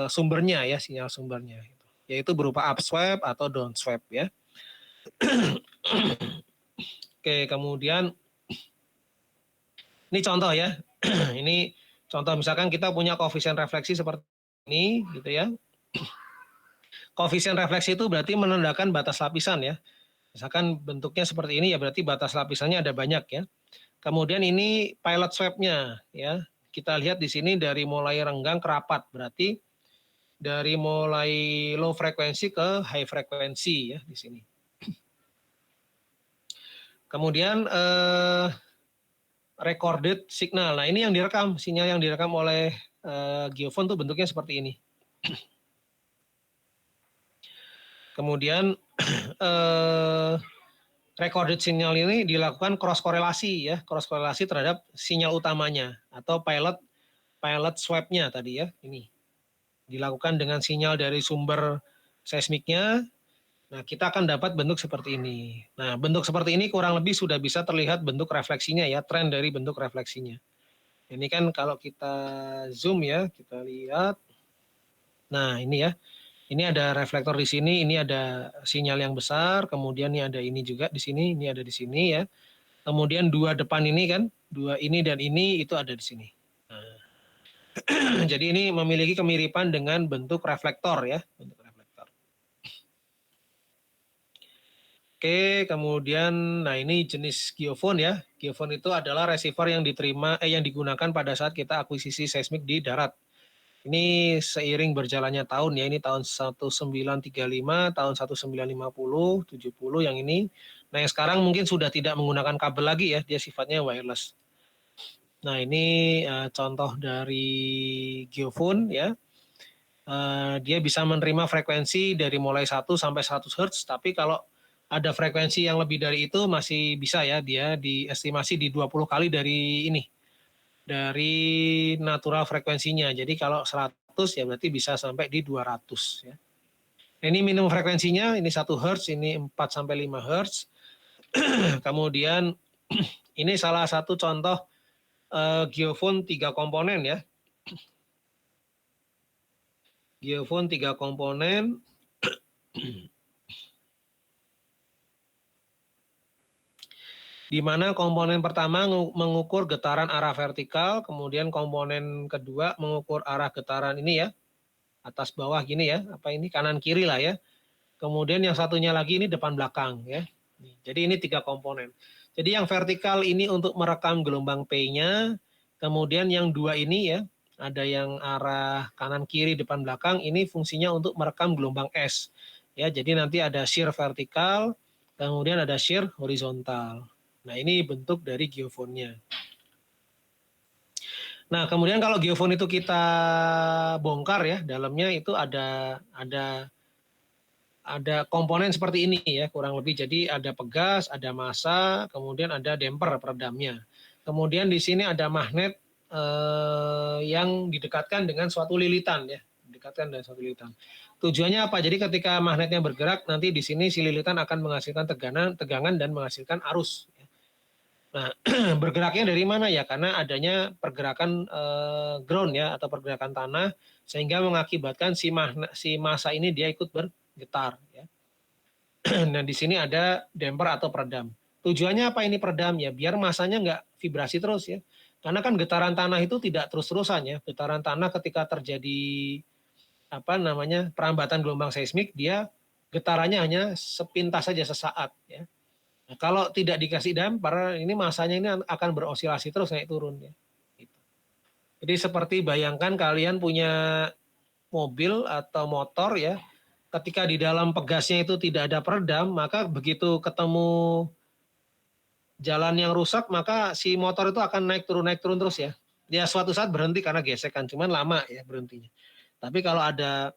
sumbernya ya, sinyal sumbernya, yaitu berupa upswap atau downswap ya. Oke, kemudian ini contoh ya, ini contoh misalkan kita punya koefisien refleksi seperti ini gitu ya. Koefisien refleksi itu berarti menandakan batas lapisan ya. Misalkan bentuknya seperti ini ya berarti batas lapisannya ada banyak ya. Kemudian ini pilot swab-nya ya. Kita lihat di sini dari mulai renggang ke rapat, berarti dari mulai low frekuensi ke high frekuensi ya di sini. Kemudian recorded signal. Nah, ini yang direkam, sinyal yang direkam oleh geofone tuh bentuknya seperti ini. Kemudian recorded signal ini dilakukan cross korelasi ya, cross korelasi terhadap sinyal utamanya atau pilot swab-nya tadi ya, ini dilakukan dengan sinyal dari sumber seismiknya. Nah, kita akan dapat bentuk seperti ini. Nah, bentuk seperti ini kurang lebih sudah bisa terlihat bentuk refleksinya ya, tren dari bentuk refleksinya. Ini kan kalau kita zoom ya, kita lihat. Nah, ini ya. Ini ada reflektor di sini, ini ada sinyal yang besar, kemudian ini ada ini juga di sini, ini ada di sini ya. Kemudian dua depan ini kan, dua ini dan ini itu ada di sini. Nah, jadi ini memiliki kemiripan dengan bentuk reflektor ya, bentuk reflektor. Oke, kemudian nah ini jenis geofon ya. Geofon itu adalah receiver yang yang digunakan pada saat kita akuisisi seismik di darat. Ini seiring berjalannya tahun ya, ini tahun 1935, tahun 1950, 70 yang ini. Nah, yang sekarang mungkin sudah tidak menggunakan kabel lagi ya, dia sifatnya wireless. Nah, ini contoh dari geofon ya. Dia bisa menerima frekuensi dari mulai 1 sampai 100 Hz, tapi kalau ada frekuensi yang lebih dari itu masih bisa ya, dia diestimasi di 20 kali dari ini, dari natural frekuensinya. Jadi kalau 100 ya berarti bisa sampai di 200 ya. Ini minimum frekuensinya, ini 1 Hz, ini 4 sampai 5 Hz. Kemudian ini salah satu contoh geofon 3 komponen ya. Geofon 3 komponen. Di mana komponen pertama mengukur getaran arah vertikal, kemudian komponen kedua mengukur arah getaran ini ya, atas bawah gini ya, apa ini kanan kiri lah ya. Kemudian yang satunya lagi ini depan belakang ya. Jadi ini 3 komponen. Jadi yang vertikal ini untuk merekam gelombang P-nya, kemudian yang 2 ini ya, ada yang arah kanan kiri depan belakang, ini fungsinya untuk merekam gelombang S. Ya, jadi nanti ada shear vertikal, kemudian ada shear horizontal. Nah, ini bentuk dari geofonnya. Nah, kemudian kalau geofon itu kita bongkar ya, dalamnya itu ada komponen seperti ini ya, kurang lebih. Jadi ada pegas, ada massa, kemudian ada damper peredamnya. Kemudian di sini ada magnet yang didekatkan dengan suatu lilitan ya, didekatkan dengan suatu lilitan. Tujuannya apa? Jadi ketika magnetnya bergerak, nanti di sini si lilitan akan menghasilkan tegangan dan menghasilkan arus. Nah, bergeraknya dari mana ya? Karena adanya pergerakan ground ya, atau pergerakan tanah, sehingga mengakibatkan si massa ini dia ikut bergetar ya. Nah, di sini ada damper atau peredam. Tujuannya apa ini peredam ya? Biar massanya nggak vibrasi terus ya. Karena kan getaran tanah itu tidak terus-terusan ya. Getaran tanah ketika terjadi perambatan gelombang seismik, dia getarannya hanya sepintas saja sesaat ya. Nah, kalau tidak dikasih damper, ini massanya ini akan berosilasi terus naik turun ya. Jadi seperti bayangkan kalian punya mobil atau motor ya, ketika di dalam pegasnya itu tidak ada peredam, maka begitu ketemu jalan yang rusak, maka si motor itu akan naik turun terus ya. Ya suatu saat berhenti karena gesekan, cuman lama ya berhentinya. Tapi kalau ada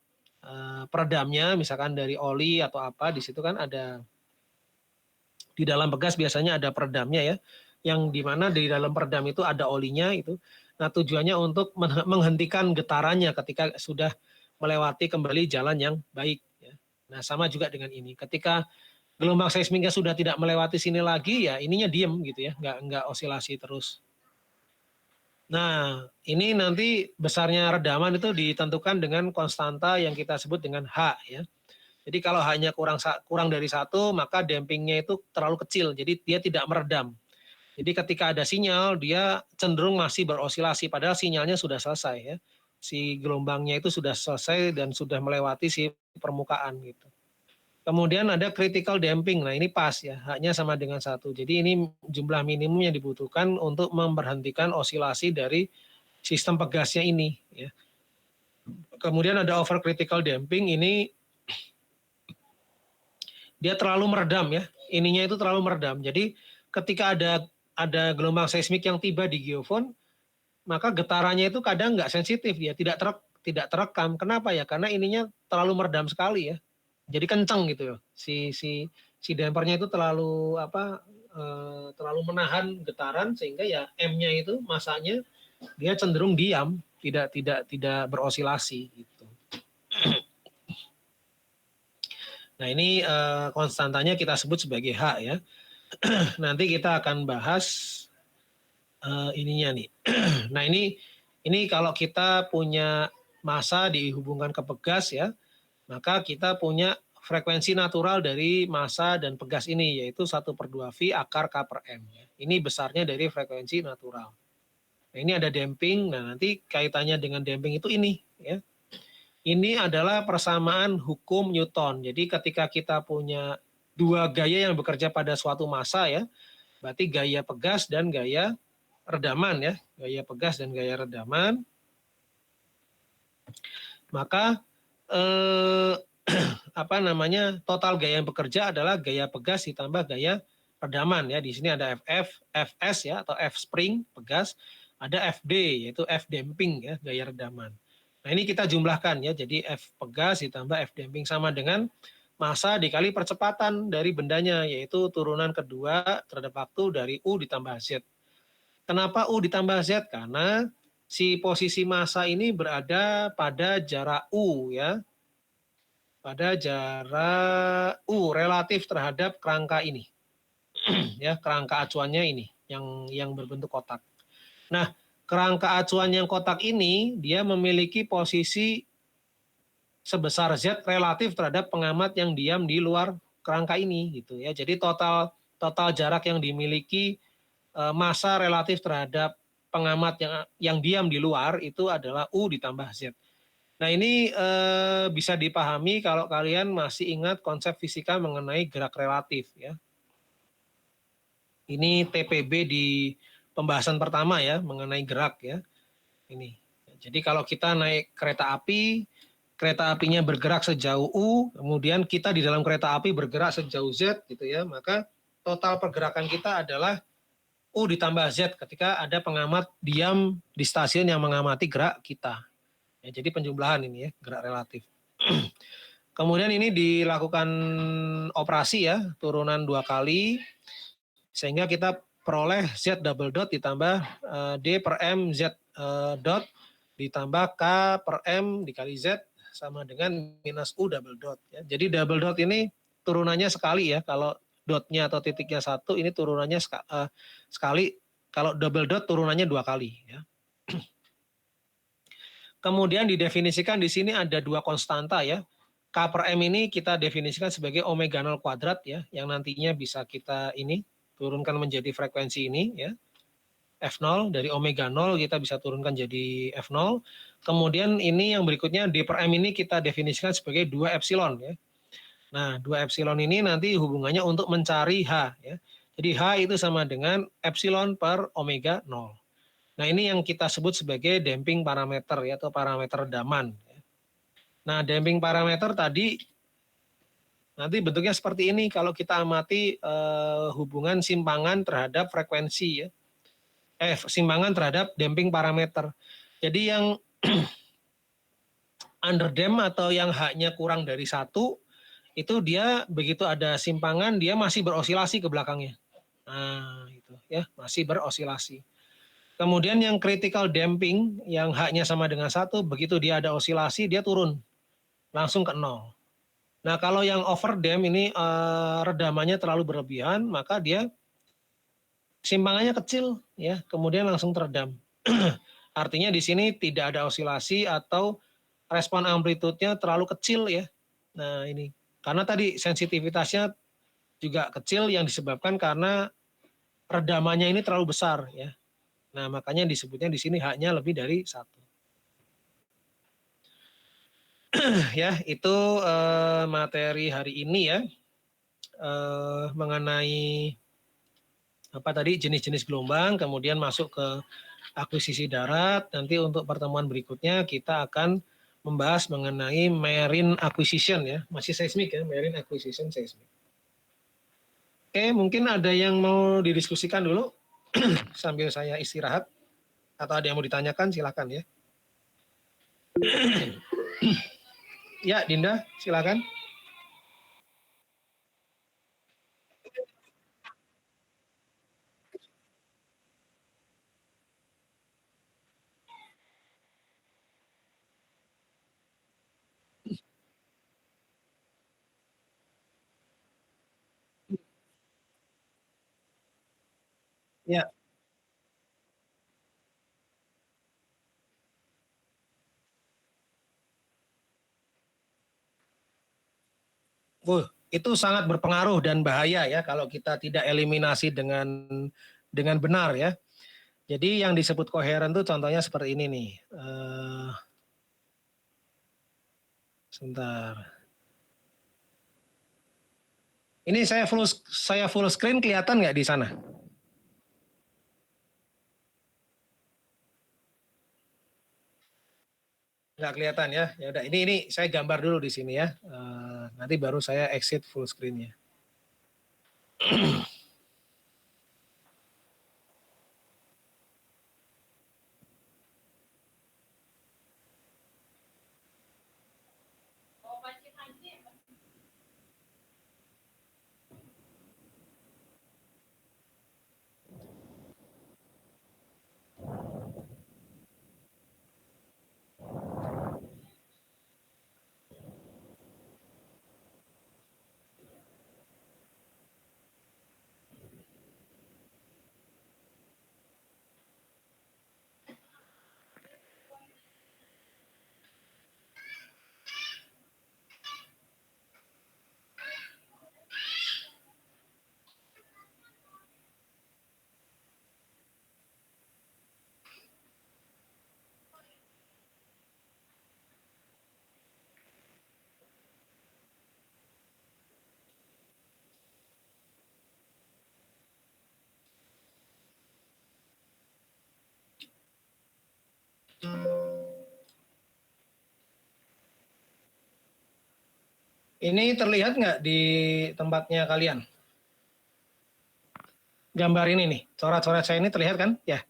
peredamnya, misalkan dari oli atau apa, di situ kan ada, di dalam pegas biasanya ada peredamnya ya, yang dimana di dalam peredam itu ada olinya itu. Nah, tujuannya untuk menghentikan getarannya ketika sudah melewati kembali jalan yang baik ya. Nah, sama juga dengan ini. Ketika gelombang seismiknya sudah tidak melewati sini lagi ya, ininya diem gitu ya, nggak osilasi terus. Nah, ini nanti besarnya redaman itu ditentukan dengan konstanta yang kita sebut dengan H ya. Jadi kalau hanya kurang dari 1, maka dampingnya itu terlalu kecil, jadi dia tidak meredam. Jadi ketika ada sinyal, dia cenderung masih berosilasi, padahal sinyalnya sudah selesai ya. Si gelombangnya itu sudah selesai dan sudah melewati si permukaan gitu. Kemudian ada critical damping, nah ini pas ya, haknya sama dengan 1. Jadi ini jumlah minimum yang dibutuhkan untuk memberhentikan osilasi dari sistem pegasnya ini ya. Kemudian ada over critical damping, ini dia terlalu meredam ya, ininya itu terlalu meredam. Jadi ketika ada gelombang seismik yang tiba di geofon, maka getarannya itu kadang nggak sensitif dia, tidak terekam. Kenapa ya? Karena ininya terlalu meredam sekali ya. Jadi kencang gitu loh si si dampernya itu terlalu terlalu menahan getaran sehingga ya M-nya itu masanya dia cenderung diam, tidak berosilasi gitu. Nah, ini konstantanya kita sebut sebagai H ya. Nanti kita akan bahas ininya nih. Nah, ini kalau kita punya massa dihubungkan ke pegas ya, maka kita punya frekuensi natural dari massa dan pegas ini, yaitu 1/2V akar K per M. Ini besarnya dari frekuensi natural. Nah, ini ada damping, nah nanti kaitannya dengan damping itu ini. Ya. Ini adalah persamaan hukum Newton. Jadi ketika kita punya dua gaya yang bekerja pada suatu massa ya, berarti gaya pegas dan gaya redaman ya, gaya pegas dan gaya redaman. Maka total gaya yang bekerja adalah gaya pegas ditambah gaya redaman ya. Di sini ada Fs ya atau F spring pegas, ada Fd yaitu F damping ya, gaya redaman. Nah, ini kita jumlahkan ya. Jadi F pegas ditambah F damping sama dengan massa dikali percepatan dari bendanya, yaitu turunan kedua terhadap waktu dari U ditambah Z. Kenapa U ditambah Z? Karena si posisi massa ini berada pada jarak U ya. Pada jarak U relatif terhadap kerangka ini. Ya, kerangka acuannya ini yang berbentuk kotak. Nah, kerangka acuan yang kotak ini dia memiliki posisi sebesar Z relatif terhadap pengamat yang diam di luar kerangka ini gitu ya. Jadi total jarak yang dimiliki massa relatif terhadap pengamat yang diam di luar itu adalah U ditambah Z. Nah, ini bisa dipahami kalau kalian masih ingat konsep fisika mengenai gerak relatif ya. Ini TPB di pembahasan pertama ya mengenai gerak ya. Ini. Jadi kalau kita naik kereta apinya bergerak sejauh U, kemudian kita di dalam kereta api bergerak sejauh Z gitu ya, maka total pergerakan kita adalah U ditambah Z ketika ada pengamat diam di stasiun yang mengamati gerak kita. Ya, jadi penjumlahan ini ya, gerak relatif. Kemudian ini dilakukan operasi ya, turunan 2 kali, sehingga kita peroleh Z double dot ditambah D per M Z dot ditambah K per M dikali Z sama dengan minus U double dot. Ya. Jadi double dot ini turunannya sekali ya, kalau dotnya atau titiknya 1 ini turunannya sekali, kalau double dot turunannya 2 kali. Ya. Kemudian didefinisikan di sini ada 2 konstanta ya. K per M ini kita definisikan sebagai omega 0 kuadrat ya, yang nantinya bisa kita ini turunkan menjadi frekuensi ini ya. F0 dari omega 0 kita bisa turunkan jadi F0. Kemudian ini yang berikutnya D per M ini kita definisikan sebagai 2 epsilon ya. Nah, 2 epsilon ini nanti hubungannya untuk mencari H ya. Jadi H itu sama dengan epsilon per omega 0. Nah, ini yang kita sebut sebagai damping parameter ya, atau parameter redaman. Nah, damping parameter tadi nanti bentuknya seperti ini kalau kita amati hubungan simpangan terhadap frekuensi ya. Simpangan terhadap damping parameter. Jadi yang underdamp atau yang H-nya kurang dari 1, itu dia begitu ada simpangan dia masih berosilasi ke belakangnya. Nah, itu ya, masih berosilasi. Kemudian yang critical damping yang H-nya sama dengan 1, begitu dia ada osilasi dia turun langsung ke 0. Nah, kalau yang overdamp ini redamannya terlalu berlebihan, maka dia simpangannya kecil ya, kemudian langsung teredam. Artinya di sini tidak ada osilasi atau respon amplitudenya terlalu kecil ya. Nah, ini karena tadi sensitivitasnya juga kecil yang disebabkan karena redamannya ini terlalu besar ya. Nah, makanya disebutnya di sini H-nya lebih dari 1. Ya, itu materi hari ini ya. Mengenai apa tadi jenis-jenis gelombang, kemudian masuk ke akuisisi darat. Nanti untuk pertemuan berikutnya kita akan membahas mengenai marine acquisition ya, masih seismik ya, marine acquisition seismik. Oke, mungkin ada yang mau didiskusikan dulu sambil saya istirahat, atau ada yang mau ditanyakan silakan ya. Ya, Dinda, silakan. Ya. Itu sangat berpengaruh dan bahaya ya kalau kita tidak eliminasi dengan benar ya. Jadi yang disebut koheren tuh contohnya seperti ini nih. Sebentar. Ini saya full screen kelihatan nggak di sana? Nggak kelihatan ya. Ya udah ini saya gambar dulu di sini ya. Nanti baru saya exit full screen-nya. Ini terlihat nggak di tempatnya kalian? Gambar ini nih, coret-coret saya ini terlihat kan? Ya.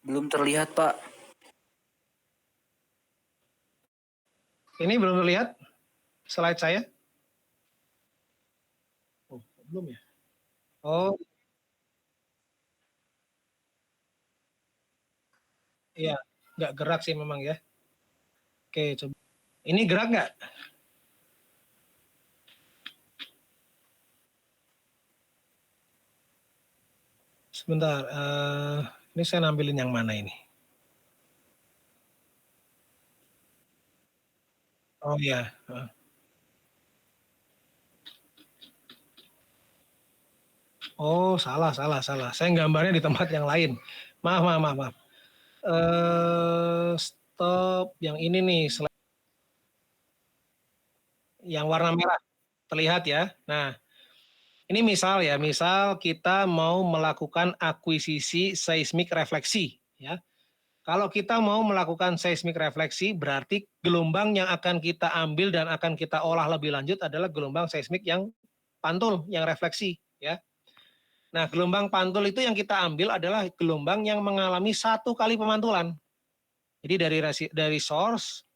Belum terlihat, Pak. Ini belum terlihat slide saya? Oh, belum ya? Oh, iya. Nggak gerak sih memang ya. Oke, coba. Ini gerak nggak? Sebentar, ini saya nampilin yang mana ini? Oh iya. Oh salah. Saya gambarnya di tempat yang lain. Maaf. Stop yang ini nih, yang warna merah. Terlihat ya. Nah, ini misal kita mau melakukan akuisisi seismik refleksi ya. Kalau kita mau melakukan seismik refleksi, berarti gelombang yang akan kita ambil dan akan kita olah lebih lanjut adalah gelombang seismik yang pantul, yang refleksi ya. Nah, gelombang pantul itu yang kita ambil adalah gelombang yang mengalami satu kali pemantulan. Jadi dari source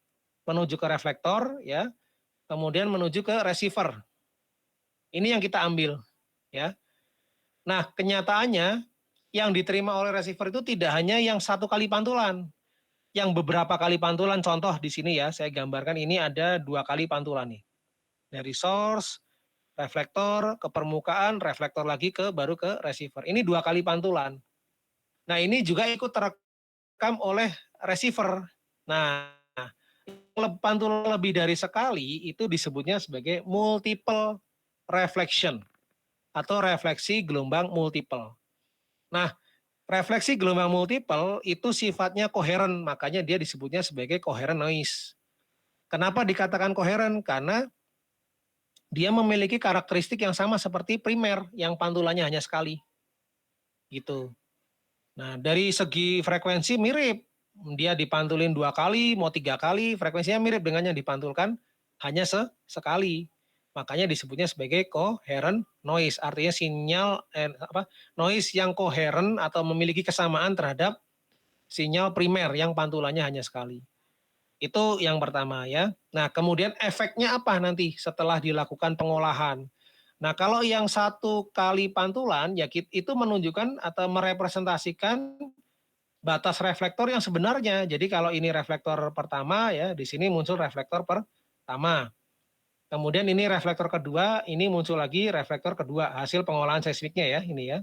menuju ke reflektor ya, kemudian menuju ke receiver. Ini yang kita ambil ya. Nah, kenyataannya yang diterima oleh receiver itu tidak hanya yang satu kali pantulan, yang beberapa kali pantulan. Contoh di sini ya, saya gambarkan ini ada 2 kali pantulan nih. Dari source, reflektor ke permukaan, reflektor lagi baru ke receiver. Ini 2 kali pantulan. Nah, ini juga ikut terekam oleh receiver. Nah, pantulan lebih dari sekali itu disebutnya sebagai multiple reflection atau refleksi gelombang multiple. Nah, refleksi gelombang multiple itu sifatnya koheren, makanya dia disebutnya sebagai coherent noise. Kenapa dikatakan koheren? Karena dia memiliki karakteristik yang sama seperti primer yang pantulannya hanya sekali. Gitu. Nah, dari segi frekuensi mirip. Dia dipantulin 2 kali, mau 3 kali, frekuensinya mirip dengan yang dipantulkan hanya sekali. Makanya disebutnya sebagai coherent noise, artinya sinyal noise yang koheren atau memiliki kesamaan terhadap sinyal primer yang pantulannya hanya sekali. Itu yang pertama ya. Nah, kemudian efeknya apa nanti setelah dilakukan pengolahan? Nah, kalau yang satu kali pantulan ya itu menunjukkan atau merepresentasikan batas reflektor yang sebenarnya. Jadi kalau ini reflektor pertama ya, di sini muncul reflektor pertama. Kemudian ini reflektor kedua, ini muncul lagi reflektor kedua hasil pengolahan seismiknya ya, ini ya.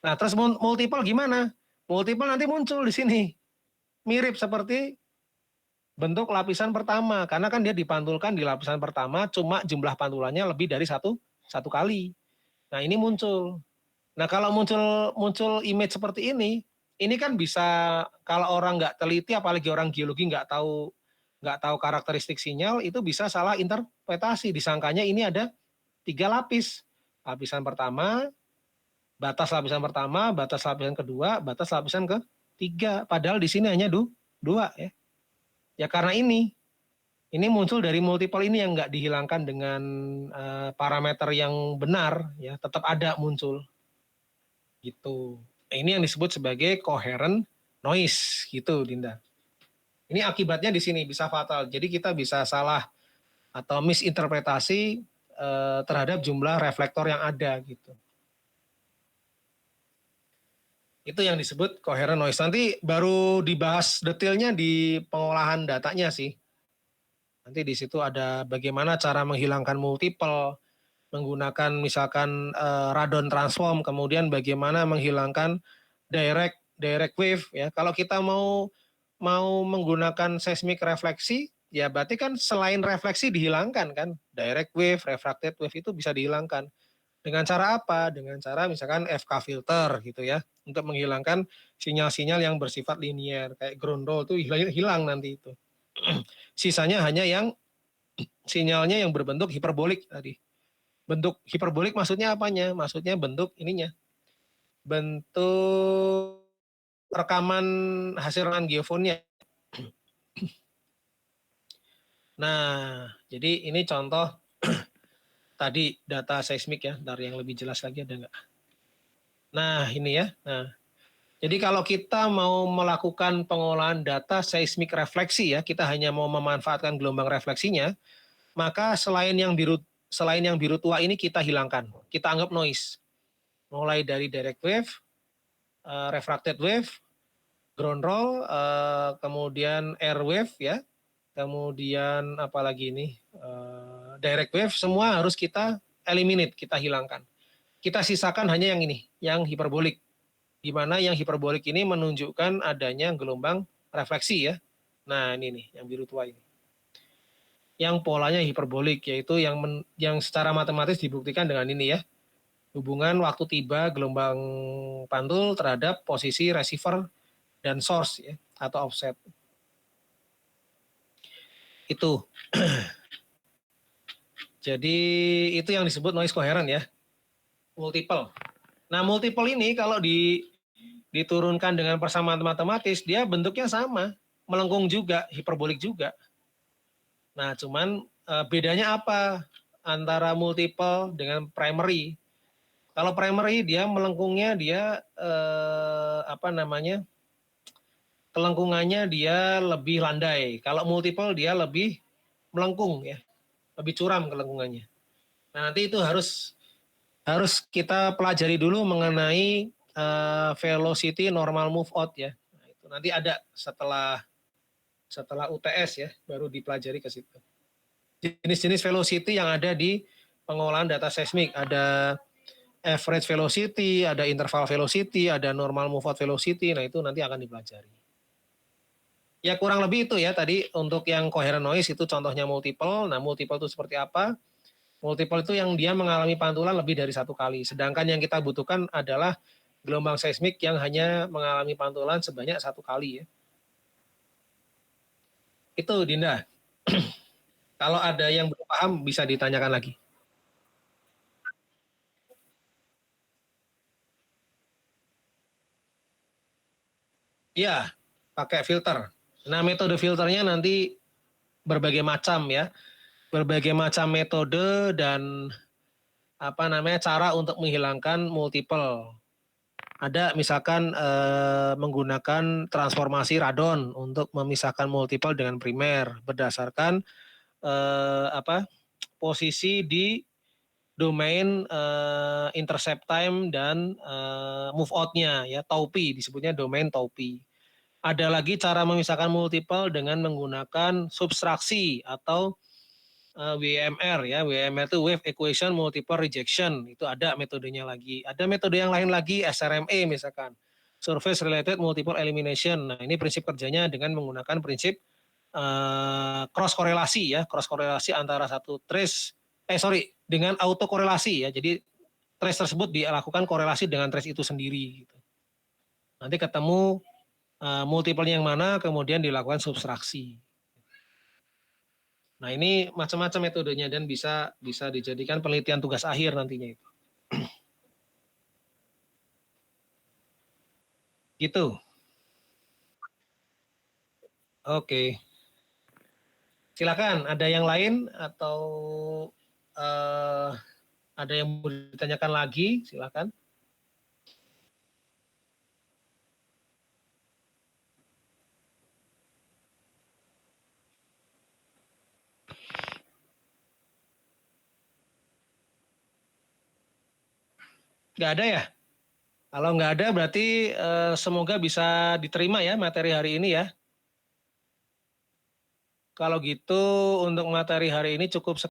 Nah, terus multiple gimana? Multiple nanti muncul di sini. Mirip seperti bentuk lapisan pertama, karena kan dia dipantulkan di lapisan pertama, cuma jumlah pantulannya lebih dari satu kali. Nah, ini muncul. Nah, kalau muncul image seperti ini kan bisa kalau orang nggak teliti, apalagi orang geologi nggak tahu karakteristik sinyal, itu bisa salah interpretasi. Disangkanya ini ada 3 lapis. Lapisan pertama, batas lapisan pertama, batas lapisan kedua, batas lapisan ketiga. Padahal di sini hanya 2 ya. Ya karena ini muncul dari multiple ini yang nggak dihilangkan dengan parameter yang benar, ya tetap ada muncul gitu. Nah, ini yang disebut sebagai coherent noise gitu, Dinda. Ini akibatnya di sini bisa fatal. Jadi kita bisa salah atau misinterpretasi terhadap jumlah reflektor yang ada gitu. Itu yang disebut coherent noise. Nanti baru dibahas detailnya di pengolahan datanya sih. Nanti di situ ada bagaimana cara menghilangkan multiple, menggunakan misalkan radon transform, kemudian bagaimana menghilangkan direct wave ya. Kalau kita mau menggunakan seismic refleksi, ya berarti kan selain refleksi dihilangkan kan, direct wave, refracted wave itu bisa dihilangkan. Dengan cara apa? Dengan cara misalkan FK filter gitu ya, untuk menghilangkan sinyal-sinyal yang bersifat linier kayak ground roll itu hilang nanti itu. Sisanya hanya yang sinyalnya yang berbentuk hiperbolik tadi. Bentuk hiperbolik maksudnya apanya? Maksudnya bentuk ininya. Bentuk rekaman hasil rekaman geofonnya. Nah, jadi ini contoh tadi data seismik ya, dari yang lebih jelas lagi ada nggak? Nah, ini ya. Nah, jadi kalau kita mau melakukan pengolahan data seismik refleksi ya, kita hanya mau memanfaatkan gelombang refleksinya, maka selain yang biru tua ini kita hilangkan. Kita anggap noise. Mulai dari direct wave, refracted wave, ground roll, kemudian air wave ya, kemudian apalagi ini direct wave, semua harus kita eliminate, kita hilangkan. Kita sisakan hanya yang ini, yang hiperbolik, di mana yang hiperbolik ini menunjukkan adanya gelombang refleksi ya. Nah ini nih, yang biru tua ini. Yang polanya hiperbolik, yaitu yang secara matematis dibuktikan dengan ini ya. Hubungan waktu tiba gelombang pantul terhadap posisi receiver dan source ya, atau offset. Itu. Jadi itu yang disebut noise coherent ya. Multiple. Nah, multiple ini kalau diturunkan dengan persamaan matematis, dia bentuknya sama, melengkung juga, hiperbolik juga. Nah, cuman bedanya apa antara multiple dengan primary? Kalau primary dia melengkungnya dia kelengkungannya dia lebih landai. Kalau multiple dia lebih melengkung ya, lebih curam kelengkungannya. Nah, nanti itu harus kita pelajari dulu mengenai velocity normal move out ya. Nah, itu nanti ada setelah UTS ya, baru dipelajari ke situ. Jenis-jenis velocity yang ada di pengolahan data seismik, ada average velocity, ada interval velocity, ada normal move out velocity. Nah, itu nanti akan dipelajari. Ya kurang lebih itu ya tadi untuk yang coherent noise itu contohnya multiple. Nah, multiple itu seperti apa? Multiple itu yang dia mengalami pantulan lebih dari satu kali. Sedangkan yang kita butuhkan adalah gelombang seismik yang hanya mengalami pantulan sebanyak satu kali ya. Itu Dinda. Kalau ada yang belum paham bisa ditanyakan lagi. Iya, pakai filter. Nah, metode filternya nanti berbagai macam ya. Berbagai macam metode dan cara untuk menghilangkan multiple. Ada misalkan menggunakan transformasi radon untuk memisahkan multiple dengan primer berdasarkan posisi di domain intercept time dan move out-nya ya, taupi disebutnya domain taupi. Ada lagi cara memisahkan multiple dengan menggunakan subtraksi atau WMR ya. WMR itu Wave Equation Multiple Rejection. Itu ada metodenya lagi. Ada metode yang lain lagi, SRME misalkan. Surface Related Multiple Elimination. Nah, ini prinsip kerjanya dengan menggunakan prinsip cross korelasi ya, cross korelasi antara satu trace dengan auto korelasi ya. Jadi trace tersebut dilakukan korelasi dengan trace itu sendiri gitu. Nanti ketemu multiple yang mana, kemudian dilakukan subtraksi. Nah, ini macam-macam metodenya dan bisa dijadikan penelitian tugas akhir nantinya itu. Gitu. Oke. Silakan, ada yang lain atau ada yang mau ditanyakan lagi? Silakan. Nggak ada ya? Kalau nggak ada berarti semoga bisa diterima ya materi hari ini ya. Kalau gitu untuk materi hari ini cukup